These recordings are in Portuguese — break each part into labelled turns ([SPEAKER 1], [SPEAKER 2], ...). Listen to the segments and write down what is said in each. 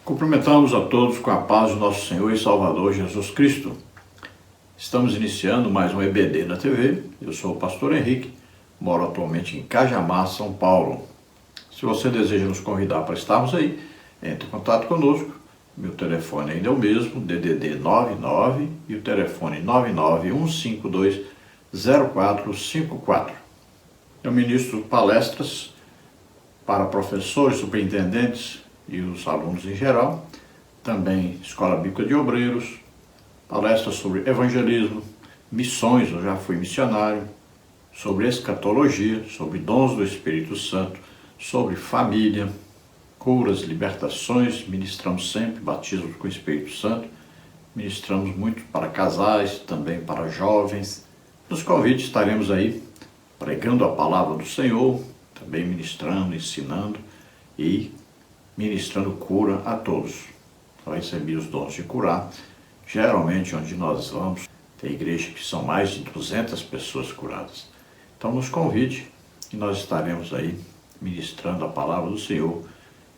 [SPEAKER 1] Cumprimentamos a todos com a paz do nosso Senhor e Salvador Jesus Cristo. Estamos iniciando mais um EBD na TV. Eu sou o pastor Henrique, moro atualmente em Cajamar, São Paulo. Se você deseja nos convidar para estarmos aí, entre em contato conosco. Meu telefone ainda é o mesmo, DDD 99 e o telefone 991520454. Eu ministro palestras para professores, superintendentes e os alunos em geral, também Escola Bíblica de Obreiros, palestras sobre evangelismo, missões, eu já fui missionário, sobre escatologia, sobre dons do Espírito Santo, sobre família, curas, libertações, ministramos sempre batismo com o Espírito Santo, ministramos muito para casais, também para jovens. Nos convites estaremos aí pregando a palavra do Senhor, também ministrando, ensinando e ministrando cura a todos. Eu recebi os dons de curar. Geralmente, onde nós vamos, tem igreja que são mais de 200 pessoas curadas. Então, nos convide e nós estaremos aí ministrando a palavra do Senhor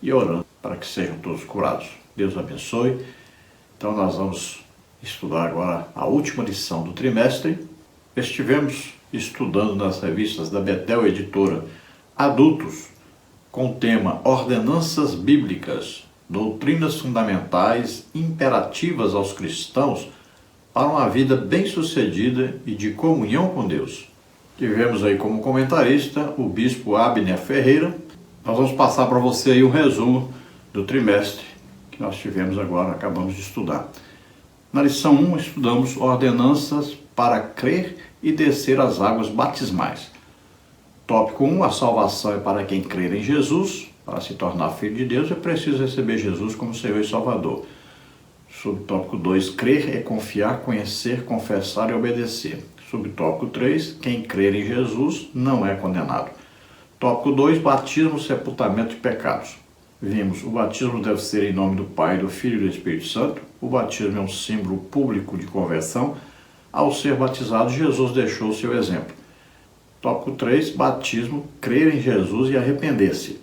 [SPEAKER 1] e orando para que sejam todos curados. Deus abençoe. Então, nós vamos estudar agora a última lição do trimestre. Estivemos estudando nas revistas da Betel Editora Adultos, com o tema Ordenanças Bíblicas, doutrinas fundamentais imperativas aos cristãos para uma vida bem-sucedida e de comunhão com Deus. Tivemos aí como comentarista o bispo Abner Ferreira. Nós vamos passar para você aí um resumo do trimestre que nós tivemos agora, acabamos de estudar. Na lição 1, estudamos ordenanças para crer e descer as águas batismais. Tópico 1, a salvação é para quem crer em Jesus. Para se tornar filho de Deus é preciso receber Jesus como Senhor e Salvador. Subtópico 2, crer é confiar, conhecer, confessar e obedecer. Subtópico 3, quem crer em Jesus não é condenado. Tópico 2, batismo, sepultamento de pecados. Vimos, o batismo deve ser em nome do Pai, do Filho e do Espírito Santo. O batismo é um símbolo público de conversão. Ao ser batizado, Jesus deixou o seu exemplo. Tópico 3, batismo, crer em Jesus e arrepender-se.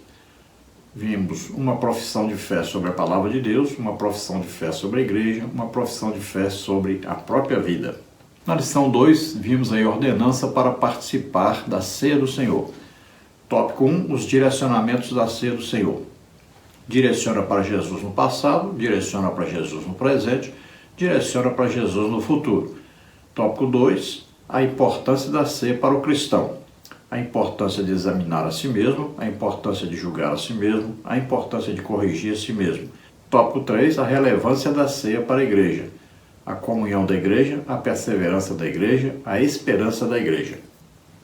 [SPEAKER 1] Vimos uma profissão de fé sobre a palavra de Deus, uma profissão de fé sobre a igreja, uma profissão de fé sobre a própria vida. Na lição 2, vimos a ordenança para participar da ceia do Senhor. Tópico 1, os direcionamentos da ceia do Senhor. Direciona para Jesus no passado, direciona para Jesus no presente, direciona para Jesus no futuro. Tópico 2, a importância da ceia para o cristão. A importância de examinar a si mesmo, a importância de julgar a si mesmo, a importância de corrigir a si mesmo. Tópico 3, a relevância da ceia para a igreja. A comunhão da igreja, a perseverança da igreja, a esperança da igreja.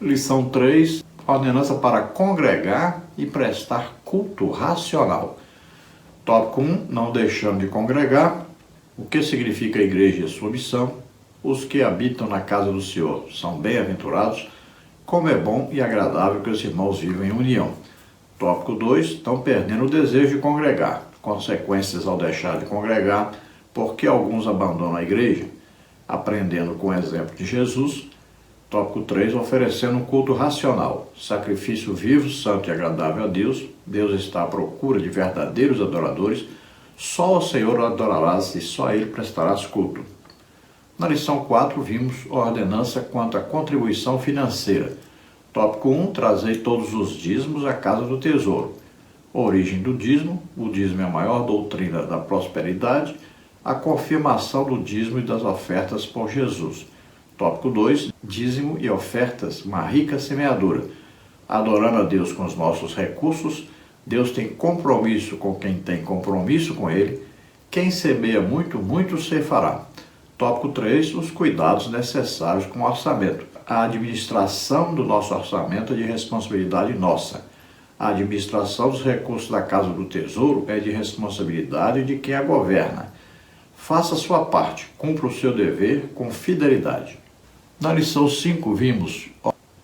[SPEAKER 1] Lição 3, ordenança para congregar e prestar culto racional. Tópico 1, não deixando de congregar. O que significa a igreja e a sua missão? Os que habitam na casa do Senhor são bem-aventurados. Como é bom e agradável que os irmãos vivam em união. Tópico 2, estão perdendo o desejo de congregar. Consequências ao deixar de congregar, porque alguns abandonam a igreja, aprendendo com o exemplo de Jesus. Tópico 3, oferecendo um culto racional. Sacrifício vivo, santo e agradável a Deus. Deus está à procura de verdadeiros adoradores. Só o Senhor adorarás e só a Ele prestarás culto. Na lição 4, vimos a ordenança quanto à contribuição financeira. Tópico 1, trazei todos os dízimos à casa do tesouro. Origem do dízimo. O dízimo é a maior doutrina da prosperidade. A confirmação do dízimo e das ofertas por Jesus. Tópico 2, dízimo e ofertas, uma rica semeadura. Adorando a Deus com os nossos recursos, Deus tem compromisso com quem tem compromisso com Ele. Quem semeia muito, muito ceifará. Tópico 3, os cuidados necessários com o orçamento. A administração do nosso orçamento é de responsabilidade nossa. A administração dos recursos da Casa do Tesouro é de responsabilidade de quem a governa. Faça a sua parte, cumpra o seu dever com fidelidade. Na lição 5, vimos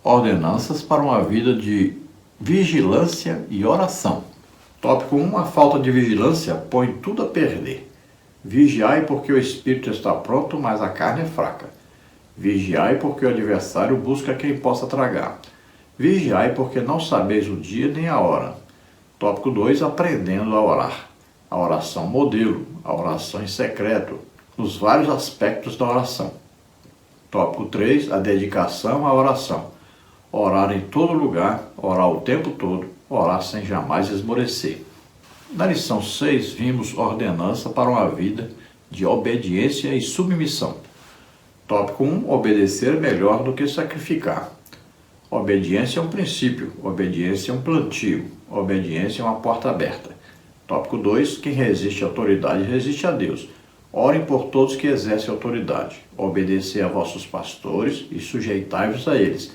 [SPEAKER 1] ordenanças para uma vida de vigilância e oração. Tópico 1, a falta de vigilância põe tudo a perder. Vigiai porque o espírito está pronto, mas a carne é fraca. Vigiai porque o adversário busca quem possa tragar. Vigiai porque não sabeis o dia nem a hora. Tópico 2, aprendendo a orar. a oração modelo, a oração em secreto, os vários aspectos da oração. Tópico 3, a dedicação à oração. Orar em todo lugar, orar o tempo todo, orar sem jamais esmorecer. Na lição 6, vimos ordenança para uma vida de obediência e submissão. Tópico 1, obedecer é melhor do que sacrificar. Obediência é um princípio, obediência é um plantio, obediência é uma porta aberta. Tópico 2, quem resiste à autoridade resiste a Deus. Orem por todos que exercem autoridade. Obedecei a vossos pastores e sujeitai-vos a eles.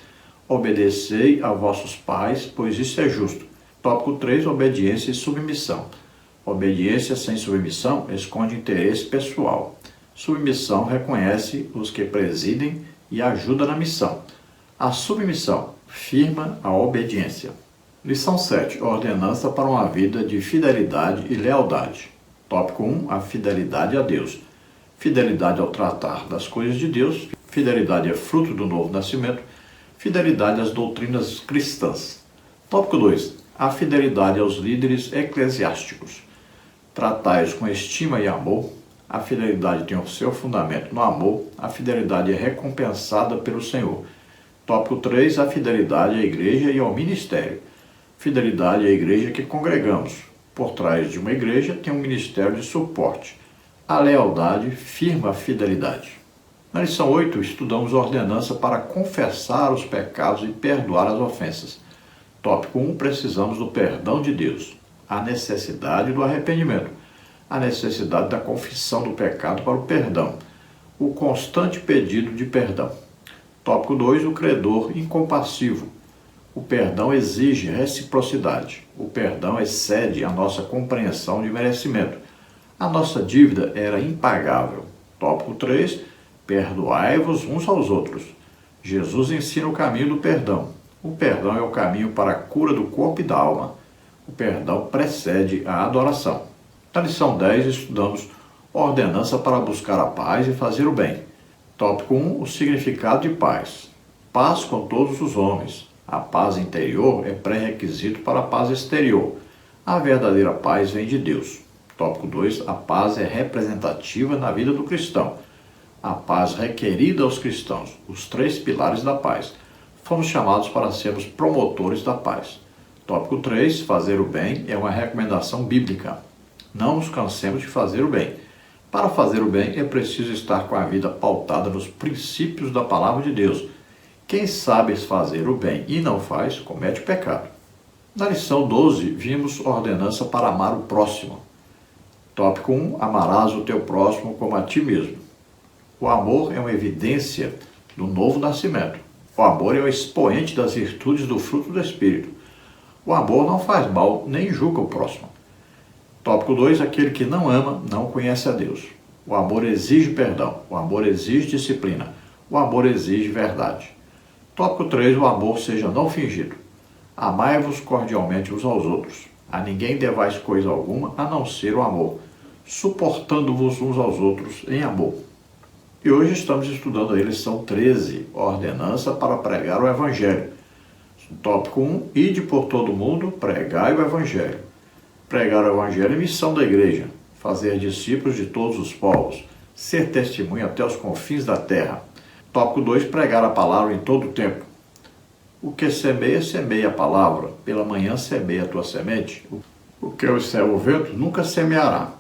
[SPEAKER 1] Obedecei a vossos pais, pois isso é justo. Tópico 3, obediência e submissão. Obediência sem submissão esconde interesse pessoal. Submissão reconhece os que presidem e ajuda na missão. A submissão firma a obediência. Lição 7, ordenança para uma vida de fidelidade e lealdade. Tópico 1, a fidelidade a Deus. Fidelidade ao tratar das coisas de Deus. Fidelidade é fruto do novo nascimento. Fidelidade às doutrinas cristãs. Tópico 2, a fidelidade aos líderes eclesiásticos. Tratai-os com estima e amor. A fidelidade tem o seu fundamento no amor. A fidelidade é recompensada pelo Senhor. Tópico 3, a fidelidade à igreja e ao ministério. Fidelidade à igreja que congregamos. Por trás de uma igreja tem um ministério de suporte. A lealdade firma a fidelidade. Na lição 8, estudamos a ordenança para confessar os pecados e perdoar as ofensas. Tópico 1, precisamos do perdão de Deus. A necessidade do arrependimento. A necessidade da confissão do pecado para o perdão. O constante pedido de perdão. Tópico 2, o credor incompassivo. O perdão exige reciprocidade. O perdão excede a nossa compreensão de merecimento. A nossa dívida era impagável. Tópico 3, perdoai-vos uns aos outros. Jesus ensina o caminho do perdão. O perdão é o caminho para a cura do corpo e da alma. O perdão precede a adoração. Na lição 10, estudamos ordenança para buscar a paz e fazer o bem. Tópico 1, o significado de paz. Paz com todos os homens. A paz interior é pré-requisito para a paz exterior. A verdadeira paz vem de Deus. Tópico 2, a paz é representativa na vida do cristão. A paz requerida aos cristãos, os 3 pilares da paz. Fomos chamados para sermos promotores da paz. Tópico 3, fazer o bem é uma recomendação bíblica. Não nos cansemos de fazer o bem. Para fazer o bem é preciso estar com a vida pautada nos princípios da palavra de Deus. Quem sabe fazer o bem e não faz, comete o pecado. Na lição 12, vimos ordenança para amar o próximo. Tópico 1, amarás o teu próximo como a ti mesmo. O amor é uma evidência do novo nascimento. O amor é o expoente das virtudes do fruto do Espírito. O amor não faz mal, nem julga o próximo. Tópico 2, aquele que não ama, não conhece a Deus. O amor exige perdão. O amor exige disciplina. O amor exige verdade. Tópico 3, o amor seja não fingido. Amai-vos cordialmente uns aos outros. A ninguém devais coisa alguma, a não ser o amor, suportando-vos uns aos outros em amor. E hoje estamos estudando a lição 13, ordenança para pregar o Evangelho. Tópico 1, ide por todo mundo, pregai o Evangelho. Pregar o Evangelho é missão da igreja, fazer discípulos de todos os povos, ser testemunha até os confins da terra. Tópico 2, pregar a palavra em todo o tempo. O que semeia, semeia a palavra. Pela manhã semeia a tua semente. O que observa o vento nunca semeará.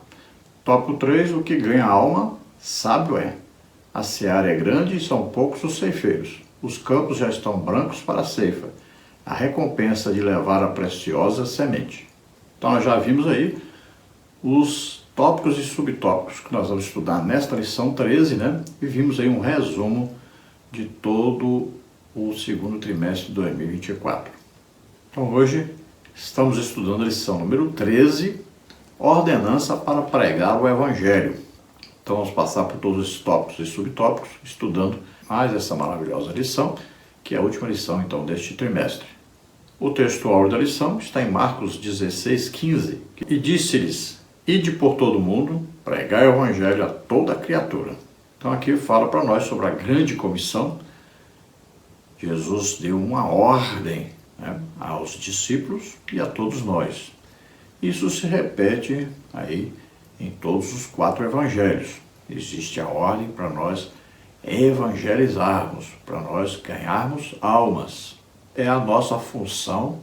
[SPEAKER 1] Tópico 3, o que ganha alma, sábio é. A seara é grande e são poucos os ceifeiros. Os campos já estão brancos para a ceifa. A recompensa de levar a preciosa semente. Então nós já vimos aí os tópicos e subtópicos que nós vamos estudar nesta lição 13, né? E vimos aí um resumo de todo o segundo trimestre de 2024. Então hoje estamos estudando a lição número 13, ordenança para pregar o Evangelho. Então vamos passar por todos esses tópicos e subtópicos, estudando mais essa maravilhosa lição, que é a última lição então deste trimestre. O textual da lição está em Marcos 16:15, e disse-lhes: ide por todo mundo, pregai o Evangelho a toda criatura. Então aqui fala para nós sobre a grande comissão. Jesus deu uma ordem, né, aos discípulos e a todos nós. Isso se repete aí em todos os 4 evangelhos. Existe a ordem para nós evangelizarmos, para nós ganharmos almas. É a nossa função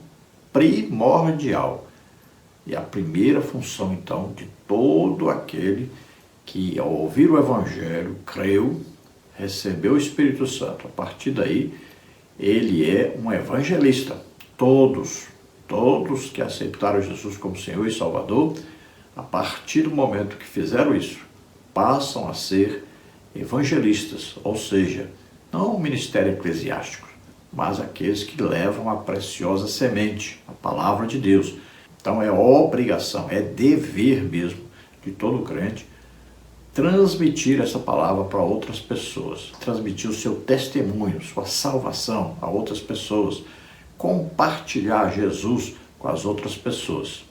[SPEAKER 1] primordial. E a primeira função, então, de todo aquele que, ao ouvir o Evangelho, creu, recebeu o Espírito Santo. A partir daí, ele é um evangelista. Todos que aceitaram Jesus como Senhor e Salvador, a partir do momento que fizeram isso, passam a ser evangelistas, ou seja, não o ministério eclesiástico, mas aqueles que levam a preciosa semente, a palavra de Deus. Então é obrigação, é dever mesmo de todo crente transmitir essa palavra para outras pessoas, transmitir o seu testemunho, sua salvação a outras pessoas, compartilhar Jesus com as outras pessoas.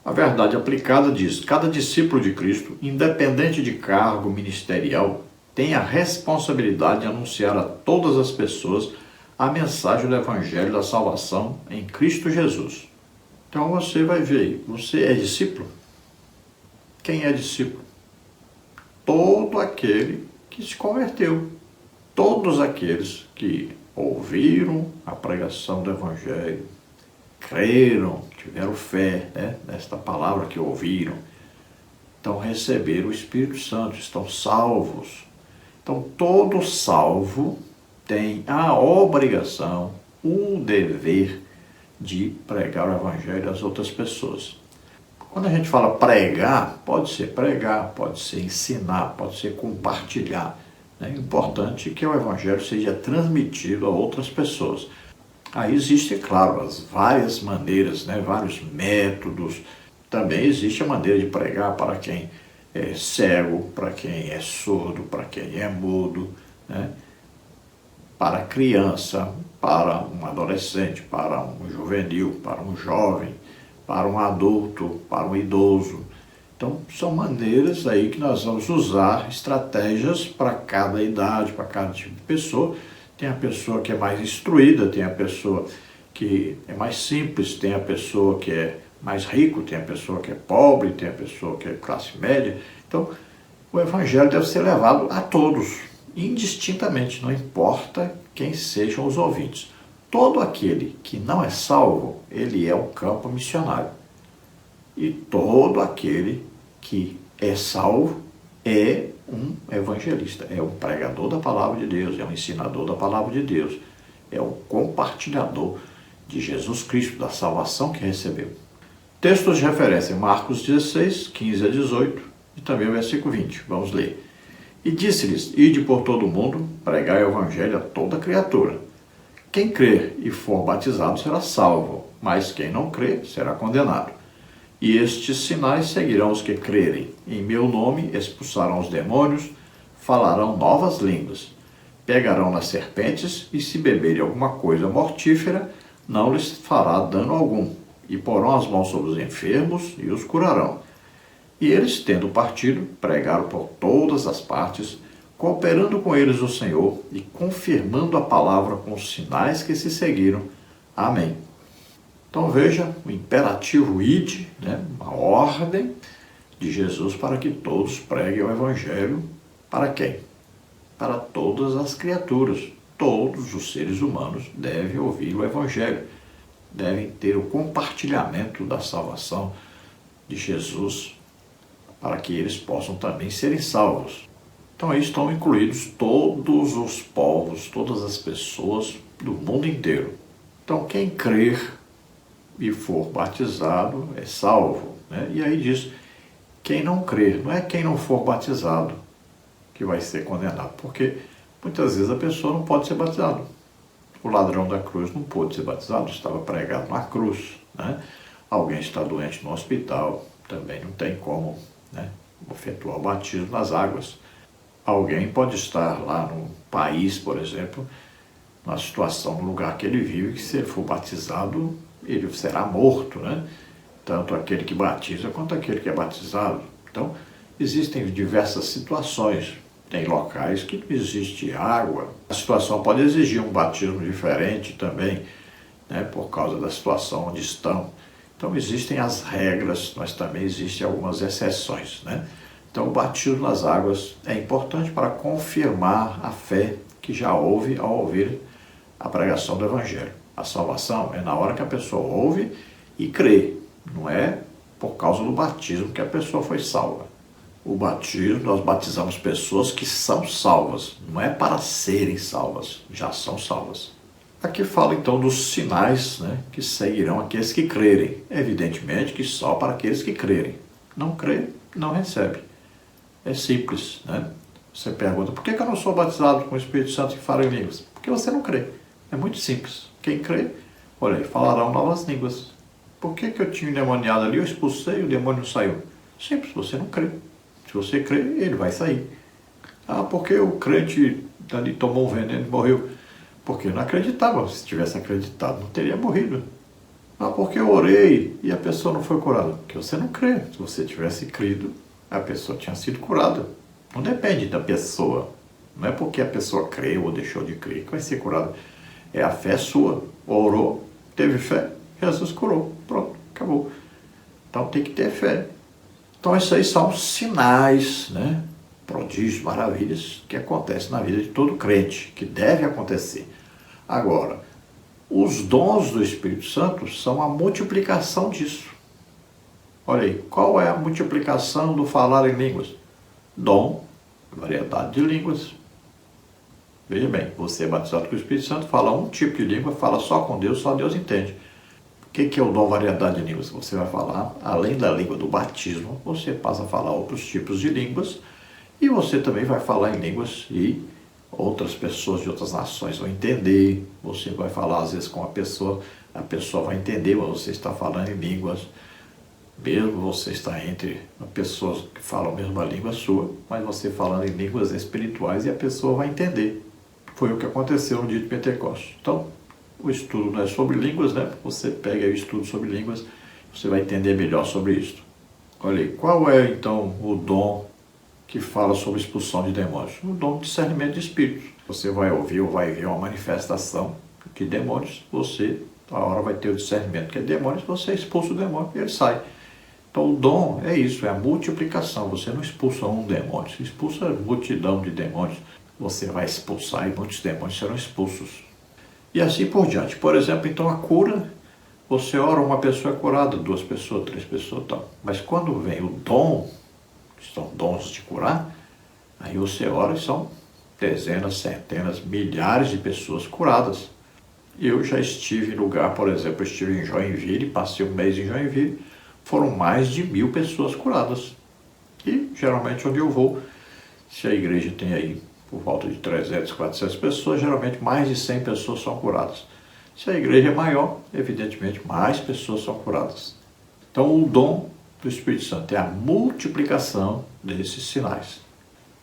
[SPEAKER 1] A verdade aplicada diz: cada discípulo de Cristo, independente de cargo ministerial, tem a responsabilidade de anunciar a todas as pessoas a mensagem do Evangelho da salvação em Cristo Jesus. Então você vai ver, você é discípulo? Quem é discípulo? Todo aquele que se converteu. Todos aqueles que ouviram a pregação do Evangelho, creram, tiveram fé, nesta palavra que ouviram, então receberam o Espírito Santo, estão salvos. Então todo salvo tem a obrigação, o dever de pregar o Evangelho às outras pessoas. Quando a gente fala pregar, pode ser ensinar, pode ser compartilhar. É importante que o Evangelho seja transmitido a outras pessoas. Aí existem, claro, as várias maneiras, vários métodos. Também existe a maneira de pregar para quem é cego, para quem é surdo, para quem é mudo, para a criança, para um adolescente, para um juvenil, para um jovem, para um adulto, para um idoso. Então, são maneiras aí que nós vamos usar, estratégias para cada idade, para cada tipo de pessoa. Tem a pessoa que é mais instruída, tem a pessoa que é mais simples, tem a pessoa que é mais rico, tem a pessoa que é pobre, tem a pessoa que é classe média. Então, o Evangelho deve ser levado a todos, indistintamente, não importa quem sejam os ouvintes. Todo aquele que não é salvo, ele é um campo missionário. E todo aquele que é salvo é um evangelista, é um pregador da palavra de Deus, é um ensinador da palavra de Deus, é um compartilhador de Jesus Cristo, da salvação que recebeu. Textos de referência: Marcos 16, 15 a 18 e também o versículo 20. Vamos ler. E disse-lhes: ide por todo o mundo, pregai o evangelho a toda criatura. Quem crer e for batizado será salvo, mas quem não crer será condenado. E estes sinais seguirão os que crerem. Em meu nome expulsarão os demônios, falarão novas línguas, pegarão nas serpentes, e se beberem alguma coisa mortífera, não lhes fará dano algum, e porão as mãos sobre os enfermos e os curarão. E eles, tendo partido, pregaram por todas as partes, cooperando com eles o Senhor e confirmando a palavra com os sinais que se seguiram. Amém. Então veja o imperativo ide, uma ordem de Jesus para que todos preguem o Evangelho. Para quem? Para todas as criaturas. Todos os seres humanos devem ouvir o Evangelho, devem ter o compartilhamento da salvação de Jesus, para que eles possam também serem salvos. Então aí estão incluídos todos os povos, todas as pessoas do mundo inteiro. Então quem crer e for batizado é salvo. E aí diz, quem não crer, não é quem não for batizado que vai ser condenado, porque muitas vezes a pessoa não pode ser batizada. O ladrão da cruz não pôde ser batizado, estava pregado na cruz. Alguém está doente no hospital, também não tem como efetuar o batismo nas águas. Alguém pode estar lá no país, por exemplo, na situação, no lugar que ele vive, que se ele for batizado, ele será morto, Tanto aquele que batiza quanto aquele que é batizado. Então, existem diversas situações. Tem locais que não existe água. A situação pode exigir um batismo diferente também, por causa da situação onde estão. Então existem as regras, mas também existem algumas exceções, né? Então o batismo nas águas é importante para confirmar a fé que já houve ao ouvir a pregação do Evangelho. A salvação é na hora que a pessoa ouve e crê, não é por causa do batismo que a pessoa foi salva. O batismo, nós batizamos pessoas que são salvas, não é para serem salvas, já são salvas. Aqui fala então dos sinais, né, que seguirão aqueles que crerem. Evidentemente que só para aqueles que crerem. Não crê, não recebe. É simples, né? Você pergunta, por que eu não sou batizado com o Espírito Santo e falo em línguas? Porque você não crê. É muito simples. Quem crê, olha aí, falarão novas línguas. Por que eu tinha endemoniado ali, eu expulsei e o demônio saiu? Simples, você não crê. Se você crê, ele vai sair. Ah, porque o crente ali tomou um veneno e morreu? Porque eu não acreditava. Se tivesse acreditado, não teria morrido. Ah, porque eu orei e a pessoa não foi curada? Porque você não crê. Se você tivesse crido, a pessoa tinha sido curada. Não depende da pessoa. Não é porque a pessoa creu ou deixou de crer que vai ser curada. É a fé sua. Orou, teve fé, Jesus curou. Pronto, acabou. Então tem que ter fé. Então isso aí são sinais, né? Prodígios, maravilhas que acontecem na vida de todo crente, que deve acontecer. Agora, os dons do Espírito Santo são a multiplicação disso. Olha aí, qual é a multiplicação do falar em línguas? Dom, variedade de línguas. Veja bem, você é batizado com o Espírito Santo, fala um tipo de língua, fala só com Deus, só Deus entende. O que é o dom variedade de línguas? Você vai falar, além da língua do batismo, você passa a falar outros tipos de línguas e você também vai falar em línguas e outras pessoas de outras nações vão entender. Você vai falar às vezes com a pessoa vai entender, mas você está falando em línguas. Mesmo você está entre pessoas que falam a mesma língua sua, mas você falando em línguas espirituais e a pessoa vai entender. Foi o que aconteceu no dia de Pentecostes. Então, o estudo não é sobre línguas, né? Você pega o estudo sobre línguas, você vai entender melhor sobre isso. Olha aí, qual é então o dom que fala sobre expulsão de demônios? O dom de discernimento de espíritos. Você vai ouvir ou vai ver uma manifestação de demônios, você, a hora vai ter o discernimento que é demônios, você expulsa o demônio e ele sai. Então o dom é isso, é a multiplicação. Você não expulsa um demônio, você expulsa multidão de demônios. Você vai expulsar e muitos demônios serão expulsos. E assim por diante. Por exemplo, então a cura, você ora, uma pessoa é curada, 2 pessoas, 3 pessoas, tal. Mas quando vem o dom, que são dons de curar, aí você ora e são dezenas, centenas, milhares de pessoas curadas. Eu já estive em lugar, por exemplo, eu estive em Joinville, passei um mês em Joinville, foram mais de 1000 pessoas curadas. E geralmente onde eu vou, se a igreja tem aí por volta de 300, 400 pessoas, geralmente mais de 100 pessoas são curadas. Se a igreja é maior, evidentemente mais pessoas são curadas. Então o dom do Espírito Santo é a multiplicação desses sinais.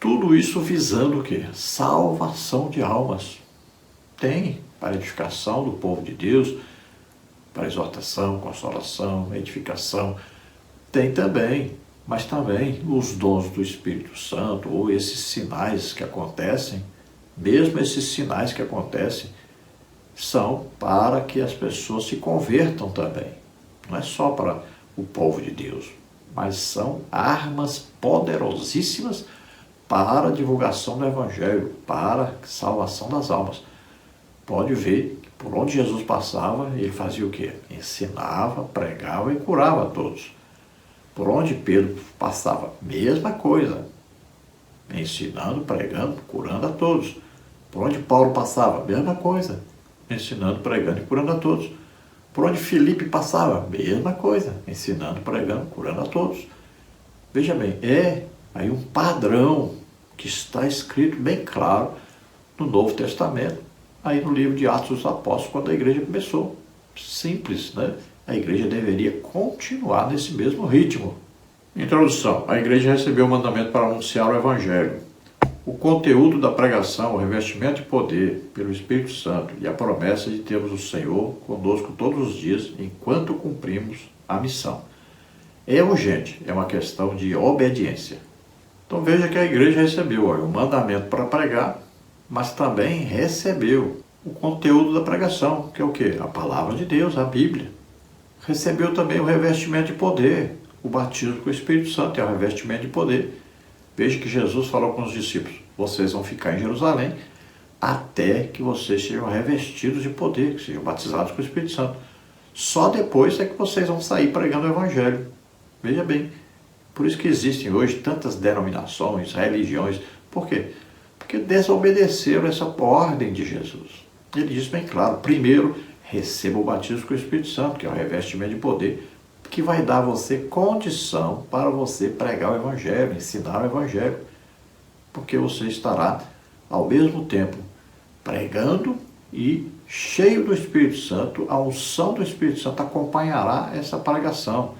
[SPEAKER 1] Tudo isso visando o quê? Salvação de almas. Tem para edificação do povo de Deus, para exortação, consolação, edificação. Tem também, mas também os dons do Espírito Santo, ou esses sinais que acontecem, mesmo esses sinais que acontecem, são para que as pessoas se convertam também. Não é só para o povo de Deus, mas são armas poderosíssimas para a divulgação do Evangelho, para a salvação das almas. Pode ver que por onde Jesus passava, ele fazia o quê? Ensinava, pregava e curava a todos. Por onde Pedro passava, mesma coisa. Ensinando, pregando, curando a todos. Por onde Paulo passava, mesma coisa. Ensinando, pregando e curando a todos. Por onde Filipe passava, mesma coisa. Ensinando, pregando, curando a todos. Veja bem, é aí um padrão que está escrito bem claro no Novo Testamento, aí no livro de Atos dos Apóstolos, quando a igreja começou. Simples, né? A igreja deveria continuar nesse mesmo ritmo. Introdução. A igreja recebeu o mandamento para anunciar o Evangelho. O conteúdo da pregação, o revestimento de poder pelo Espírito Santo e a promessa de termos o Senhor conosco todos os dias enquanto cumprimos a missão. É urgente, é uma questão de obediência. Então veja que a igreja recebeu o mandamento para pregar, mas também recebeu o conteúdo da pregação, que é o quê? A palavra de Deus, a Bíblia. recebeu também o revestimento de poder. O batismo com o Espírito Santo é o revestimento de poder. Veja que Jesus falou com os discípulos: vocês vão ficar em Jerusalém até que vocês sejam revestidos de poder, que sejam batizados com o Espírito Santo. Só depois é que vocês vão sair pregando o Evangelho. Veja bem, por isso que existem hoje tantas denominações, religiões. Por quê? Porque desobedeceram essa ordem de Jesus. Ele diz bem claro: primeiro, receba o batismo com o Espírito Santo, que é o revestimento de poder, que vai dar a você condição para você pregar o Evangelho, ensinar o Evangelho. Porque você estará, ao mesmo tempo, pregando e cheio do Espírito Santo. A unção do Espírito Santo acompanhará essa pregação.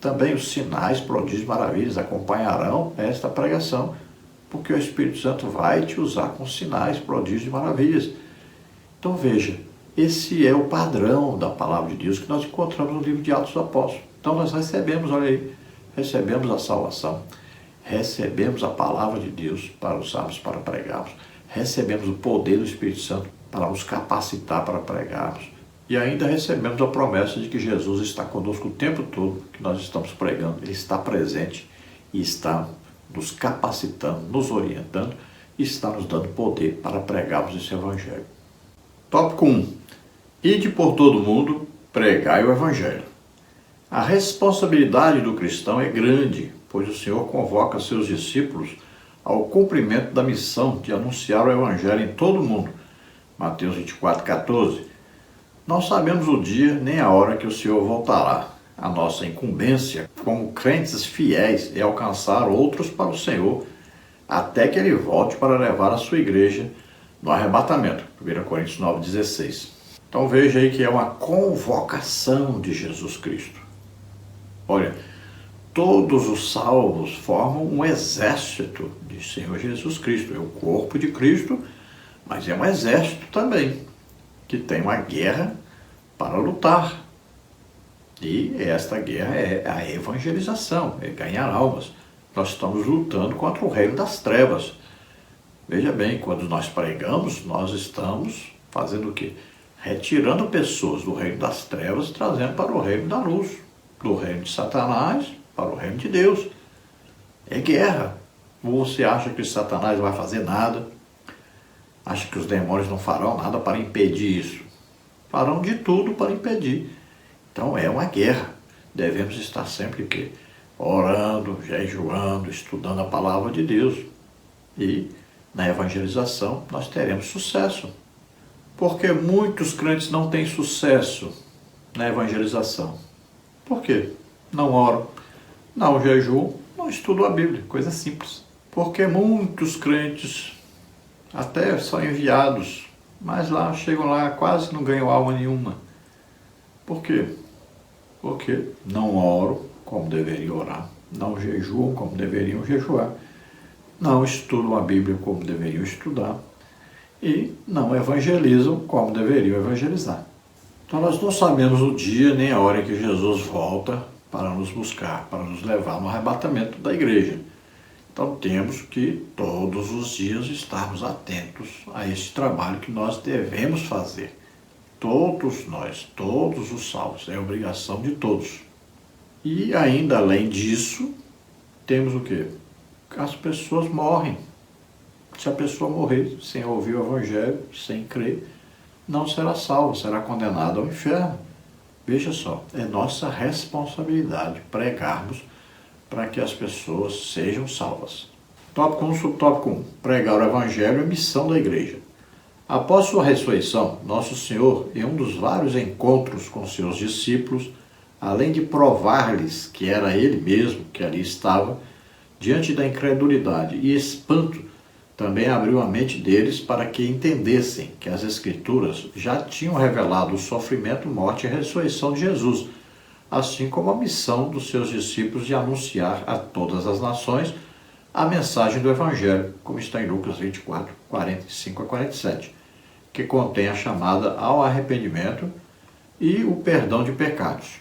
[SPEAKER 1] Também os sinais, prodígios, maravilhas acompanharão esta pregação, porque o Espírito Santo vai te usar com sinais, prodígios e maravilhas. Então veja, esse é o padrão da palavra de Deus que nós encontramos no livro de Atos dos Apóstolos. Então nós recebemos, olha aí, recebemos a salvação, recebemos a palavra de Deus para usarmos, para pregarmos, recebemos o poder do Espírito Santo para nos capacitar para pregarmos, e ainda recebemos a promessa de que Jesus está conosco o tempo todo que nós estamos pregando. Ele está presente e está nos capacitando, nos orientando e está nos dando poder para pregarmos esse Evangelho. Tópico 1. Ide por todo mundo, pregai o Evangelho. A responsabilidade do cristão é grande, pois o Senhor convoca seus discípulos ao cumprimento da missão de anunciar o Evangelho em todo o mundo. Mateus 24:14. Não sabemos o dia nem a hora que o Senhor voltará. A nossa incumbência como crentes fiéis é alcançar outros para o Senhor, até que Ele volte para levar a sua igreja no arrebatamento. 1 Coríntios 9:16. Então veja aí que é uma convocação de Jesus Cristo. Olha, todos os salvos formam um exército de Senhor Jesus Cristo. É o corpo de Cristo, mas é um exército também, que tem uma guerra para lutar. E esta guerra é a evangelização, é ganhar almas. Nós estamos lutando contra o reino das trevas. Veja bem, quando nós pregamos, nós estamos fazendo o quê? Retirando pessoas do reino das trevas, trazendo para o reino da luz, do reino de Satanás para o reino de Deus. É guerra. Ou você acha que Satanás vai fazer nada? Acha que os demônios não farão nada para impedir isso? Farão de tudo para impedir. Então é uma guerra. Devemos estar sempre o quê? Orando, jejuando, estudando a palavra de Deus. E na evangelização nós teremos sucesso. Porque muitos crentes não têm sucesso na evangelização. Por quê? Não oram, não jejuam, não estudam a Bíblia. Coisa simples. Porque muitos crentes até são enviados, mas lá chegam lá, quase não ganham alma nenhuma. Por quê? Porque não oram como deveriam orar, não jejuam como deveriam jejuar, não estudam a Bíblia como deveriam estudar e não evangelizam como deveriam evangelizar. Então nós não sabemos o dia nem a hora em que Jesus volta para nos buscar, para nos levar no arrebatamento da igreja. Então temos que todos os dias estarmos atentos a esse trabalho que nós devemos fazer. Todos nós, todos os salvos, é obrigação de todos. E ainda além disso, temos o quê? As pessoas morrem. Se a pessoa morrer sem ouvir o Evangelho, sem crer, não será salva, será condenada ao inferno. Veja só, é nossa responsabilidade pregarmos para que as pessoas sejam salvas. Tópico 1, subtópico 1. Pregar o Evangelho é missão da igreja. Após sua ressurreição, Nosso Senhor, em um dos vários encontros com seus discípulos, além de provar-lhes que era Ele mesmo que ali estava, diante da incredulidade e espanto, também abriu a mente deles para que entendessem que as Escrituras já tinham revelado o sofrimento, morte e ressurreição de Jesus, assim como a missão dos seus discípulos de anunciar a todas as nações a mensagem do Evangelho, como está em Lucas 24, 45 a 47, que contém a chamada ao arrependimento e o perdão de pecados.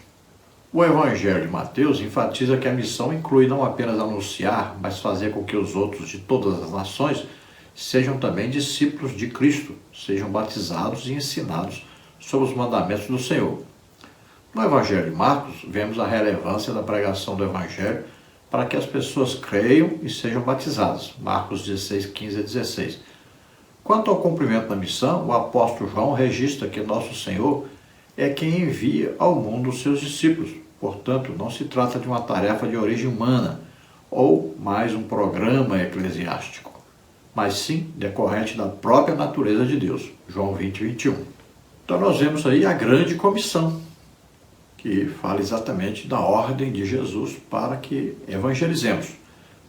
[SPEAKER 1] O Evangelho de Mateus enfatiza que a missão inclui não apenas anunciar, mas fazer com que os outros de todas as nações sejam também discípulos de Cristo, sejam batizados e ensinados sobre os mandamentos do Senhor. No Evangelho de Marcos, vemos a relevância da pregação do Evangelho para que as pessoas creiam e sejam batizadas. Marcos 16, 15 a 16. Quanto ao cumprimento da missão, o apóstolo João registra que nosso Senhor é quem envia ao mundo os seus discípulos. Portanto, não se trata de uma tarefa de origem humana ou mais um programa eclesiástico, mas sim decorrente da própria natureza de Deus. João 20, 21. Então nós vemos aí a grande comissão, que fala exatamente da ordem de Jesus para que evangelizemos.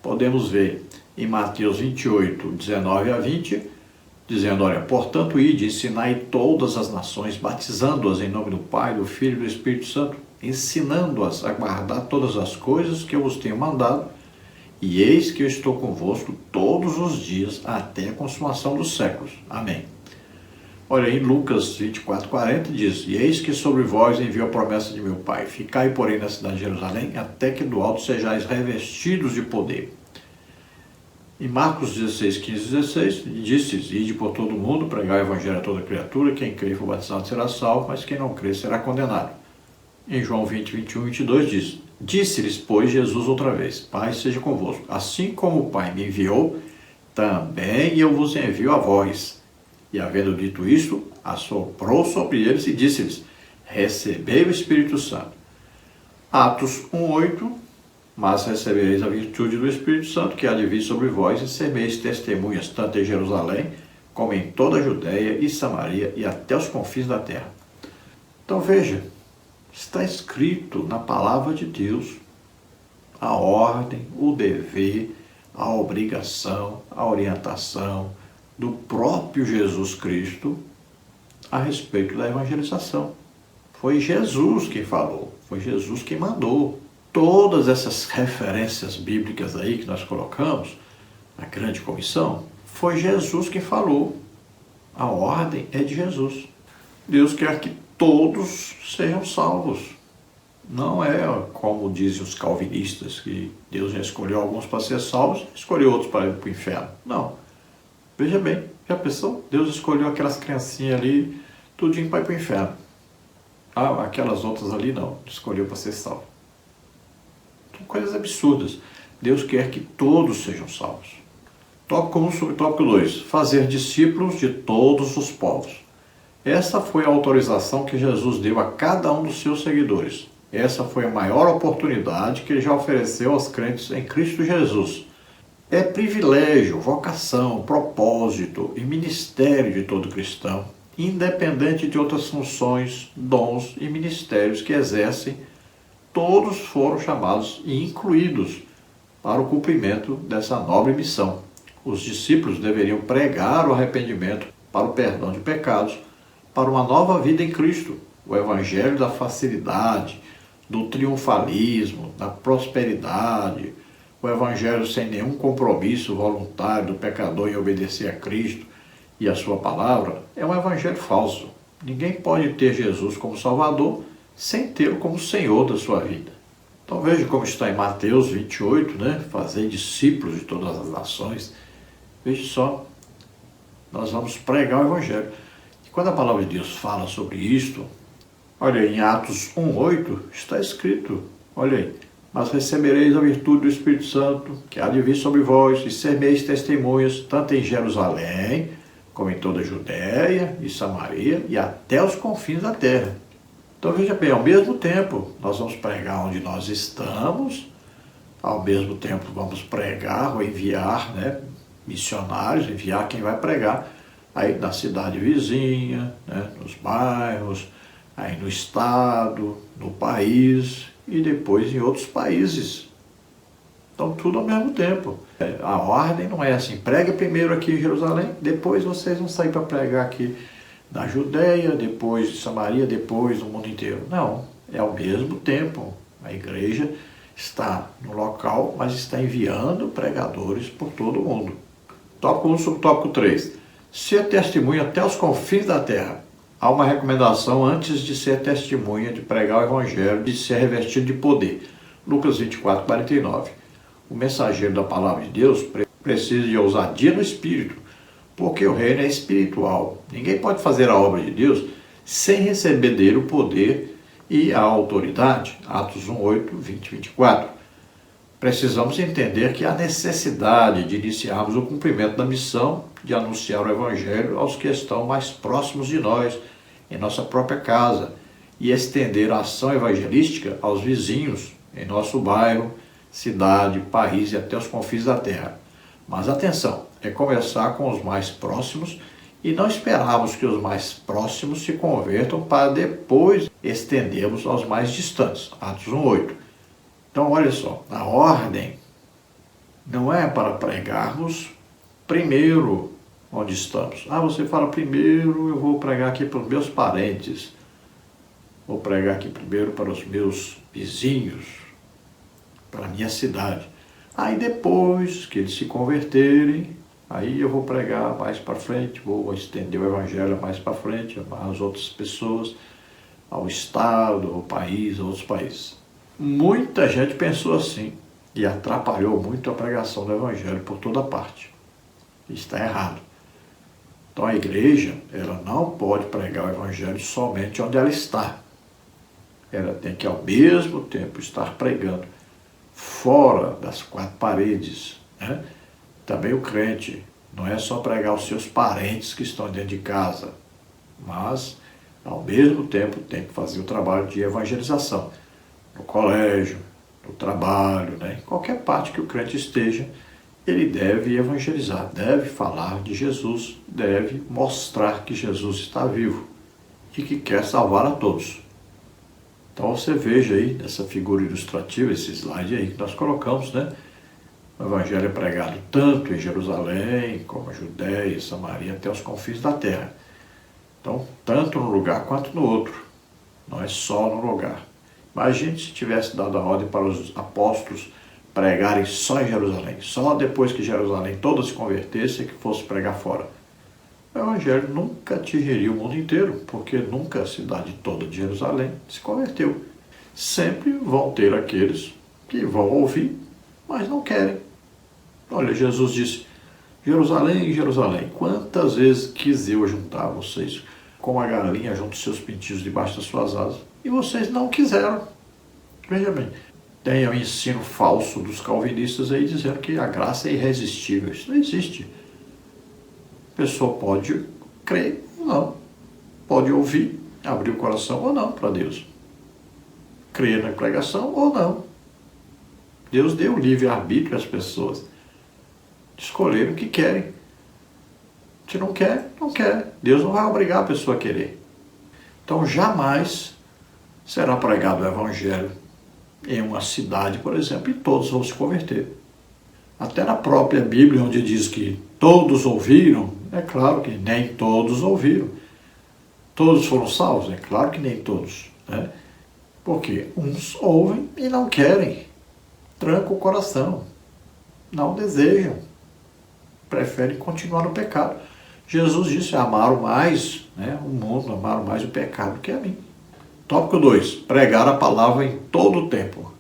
[SPEAKER 1] Podemos ver em Mateus 28, 19 a 20, dizendo, olha, portanto, ide, ensinai todas as nações, batizando-as em nome do Pai, do Filho e do Espírito Santo, ensinando-as a guardar todas as coisas que eu vos tenho mandado, e eis que eu estou convosco todos os dias, até a consumação dos séculos. Amém. Olha, em Lucas 24, 40 diz, e eis que sobre vós envio a promessa de meu Pai, ficai, porém, na cidade de Jerusalém, até que do alto sejais revestidos de poder. Em Marcos 16, 15 e 16, disse-lhes, ide por todo o mundo, pregai o evangelho a toda criatura, quem crê e for batizado será salvo, mas quem não crê será condenado. Em João 20, 21 e 22 diz, disse-lhes, pois, Jesus outra vez, Pai seja convosco, assim como o Pai me enviou, também eu vos envio a vós. E havendo dito isto, assoprou sobre eles e disse-lhes, recebei o Espírito Santo. Atos 1:8, mas recebereis a virtude do Espírito Santo, que há de vir sobre vós, e sereis testemunhas, tanto em Jerusalém, como em toda a Judéia e Samaria, e até os confins da terra. Então veja, está escrito na palavra de Deus a ordem, o dever, a obrigação, a orientação do próprio Jesus Cristo a respeito da evangelização. Foi Jesus que falou, foi Jesus que mandou. Todas essas referências bíblicas aí que nós colocamos, na grande comissão, foi Jesus que falou. A ordem é de Jesus. Deus quer que todos sejam salvos. Não é como dizem os calvinistas, que Deus já escolheu alguns para ser salvos, escolheu outros para ir para o inferno. Não. Veja bem, já pensou? Deus escolheu aquelas criancinhas ali, tudinho para ir para o inferno. Ah, aquelas outras ali não, escolheu para ser salvo. São coisas absurdas. Deus quer que todos sejam salvos. Tópico 1 sobre tópico 2. Fazer discípulos de todos os povos. Essa foi a autorização que Jesus deu a cada um dos seus seguidores. Essa foi a maior oportunidade que ele já ofereceu aos crentes em Cristo Jesus. É privilégio, vocação, propósito e ministério de todo cristão, independente de outras funções, dons e ministérios que exercem, todos foram chamados e incluídos para o cumprimento dessa nobre missão. Os discípulos deveriam pregar o arrependimento para o perdão de pecados, para uma nova vida em Cristo, o evangelho da facilidade, do triunfalismo, da prosperidade, o evangelho sem nenhum compromisso voluntário do pecador em obedecer a Cristo e a sua palavra, é um evangelho falso. Ninguém pode ter Jesus como Salvador sem tê-lo como Senhor da sua vida. Então veja como está em Mateus 28, né? Fazer discípulos de todas as nações. Veja só, nós vamos pregar o evangelho. E quando a palavra de Deus fala sobre isto, olha aí, em Atos 1:8 está escrito, olha aí, mas recebereis a virtude do Espírito Santo, que há de vir sobre vós, e sereis testemunhas, tanto em Jerusalém, como em toda a Judéia e Samaria, e até os confins da terra. Então veja bem, ao mesmo tempo, nós vamos pregar onde nós estamos, ao mesmo tempo vamos pregar ou enviar, né, missionários, enviar quem vai pregar aí na cidade vizinha, né, nos bairros, aí no estado, no país e depois em outros países. Então tudo ao mesmo tempo. A ordem não é assim, prega primeiro aqui em Jerusalém, depois vocês vão sair para pregar aqui na Judéia, depois de Samaria, depois no mundo inteiro. Não, é ao mesmo tempo. A igreja está no local, mas está enviando pregadores por todo o mundo. Tópico 1 sobre tópico 3. Ser testemunha até os confins da terra. Há uma recomendação antes de ser testemunha, de pregar o evangelho, de ser revestido de poder. Lucas 24, 49. O mensageiro da palavra de Deus precisa de ousadia no espírito, porque o reino é espiritual. Ninguém pode fazer a obra de Deus sem receber dele o poder e a autoridade, Atos 1, 8, 20 e 24. Precisamos entender que há necessidade de iniciarmos o cumprimento da missão de anunciar o Evangelho aos que estão mais próximos de nós, em nossa própria casa, e estender a ação evangelística aos vizinhos, em nosso bairro, cidade, país e até os confins da terra. Mas atenção, é começar com os mais próximos e não esperarmos que os mais próximos se convertam para depois estendermos aos mais distantes. Atos 1, 8. Então, olha só, a ordem não é para pregarmos primeiro onde estamos. Você fala, primeiro eu vou pregar aqui para os meus parentes, vou pregar aqui primeiro para os meus vizinhos, para a minha cidade. Aí depois que eles se converterem, aí eu vou pregar mais para frente, vou estender o Evangelho mais para frente, às outras pessoas, ao Estado, ao país, a outros países. Muita gente pensou assim e atrapalhou muito a pregação do Evangelho por toda parte. Está errado. Então a igreja, ela não pode pregar o Evangelho somente onde ela está. Ela tem que ao mesmo tempo estar pregando fora das quatro paredes, né? Também o crente não é só pregar aos seus parentes que estão dentro de casa, mas ao mesmo tempo tem que fazer o trabalho de evangelização no colégio, no trabalho, né? Em qualquer parte que o crente esteja, ele deve evangelizar, deve falar de Jesus, deve mostrar que Jesus está vivo e que quer salvar a todos. Então você veja aí nessa figura ilustrativa, esse slide aí que nós colocamos, né? O Evangelho é pregado tanto em Jerusalém, como a Judéia e Samaria, até os confins da terra. Então, tanto num lugar quanto no outro, não é só no lugar. Imagine se tivesse dado a ordem para os apóstolos pregarem só em Jerusalém, só depois que Jerusalém toda se convertesse e que fosse pregar fora. O Evangelho nunca atingiria o mundo inteiro, porque nunca a cidade toda de Jerusalém se converteu. Sempre vão ter aqueles que vão ouvir, mas não querem. Olha, Jesus disse, Jerusalém, Jerusalém, quantas vezes quis eu juntar vocês como a galinha junta os seus pintinhos debaixo das suas asas, e vocês não quiseram. Veja bem, tem o ensino falso dos calvinistas aí dizendo que a graça é irresistível. Isso não existe. A pessoa pode crer ou não, pode ouvir, abrir o coração ou não para Deus, crer na pregação ou não. Deus deu livre-arbítrio às pessoas de escolherem o que querem. Se não quer, não quer. Deus não vai obrigar a pessoa a querer. Então jamais será pregado o Evangelho em uma cidade, por exemplo, e todos vão se converter. Até na própria Bíblia, onde diz que todos ouviram, é claro que nem todos ouviram. Todos foram salvos? É claro que nem todos, né? Porque uns ouvem e não querem, trancam o coração, não desejam, preferem continuar no pecado. Jesus disse, amaram mais, né, o mundo, amaram mais o pecado que a mim. Tópico 2, pregar a palavra em todo o tempo.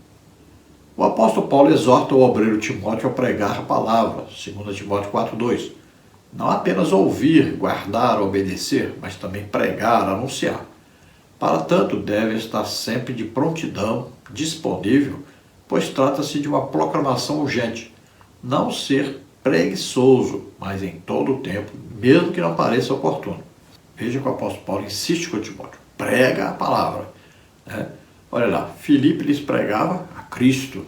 [SPEAKER 1] O apóstolo Paulo exorta o obreiro Timóteo a pregar a palavra, 2 Timóteo 4:2. Não apenas ouvir, guardar, obedecer, mas também pregar, anunciar. Para tanto, deve estar sempre de prontidão, disponível, pois trata-se de uma proclamação urgente. Não ser preguiçoso, mas em todo o tempo, mesmo que não pareça oportuno. Veja que o apóstolo Paulo insiste com Timóteo. Prega a palavra, né? Olha lá, Filipe lhes pregava a Cristo.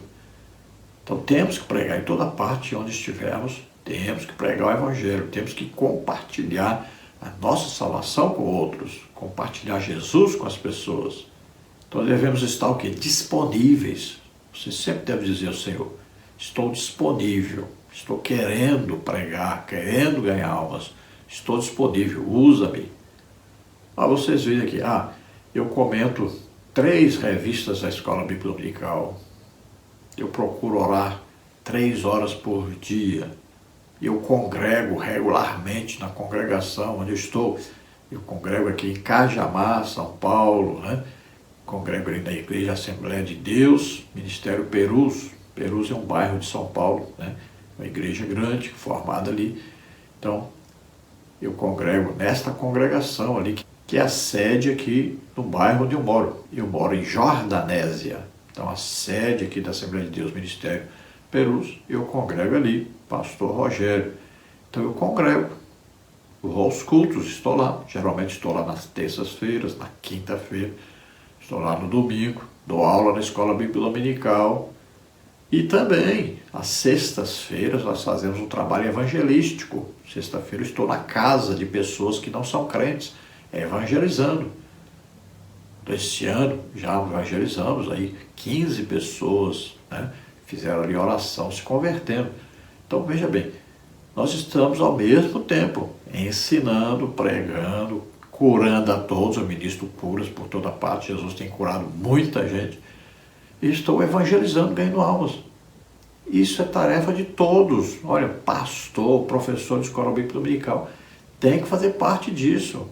[SPEAKER 1] Então temos que pregar em toda parte onde estivermos, temos que pregar o Evangelho, temos que compartilhar a nossa salvação com outros, compartilhar Jesus com as pessoas. Então devemos estar o quê? Disponíveis. Você sempre deve dizer ao Senhor, estou disponível, estou querendo pregar, querendo ganhar almas, estou disponível, usa-me. Vocês veem aqui, eu comento 3 revistas da Escola Bíblica Dominical, eu procuro orar 3 horas por dia, eu congrego regularmente na congregação onde eu estou, eu congrego aqui em Cajamar, São Paulo, né? Congrego ali na Igreja Assembleia de Deus, Ministério Perus. Perus é um bairro de São Paulo, né? Uma igreja grande, formada ali. Então, eu congrego nesta congregação ali, que é a sede aqui no bairro onde eu moro. Eu moro em Jordanésia. Então, a sede aqui da Assembleia de Deus Ministério Perus, eu congrego ali, pastor Rogério. Então, eu congrego, eu vou aos cultos, estou lá. Geralmente estou lá nas terças-feiras, na quinta-feira, estou lá no domingo, dou aula na escola bíblica dominical. E também, às sextas-feiras, nós fazemos um trabalho evangelístico. Sexta-feira eu estou na casa de pessoas que não são crentes, evangelizando. Esse ano já evangelizamos aí 15 pessoas, né? Fizeram ali oração, se convertendo. Então, veja bem, nós estamos ao mesmo tempo ensinando, pregando, curando a todos. Eu ministro curas por toda parte. Jesus tem curado muita gente. E estou evangelizando, ganhando almas. Isso é tarefa de todos. Olha, pastor, professor de escola bíblica dominical, tem que fazer parte disso.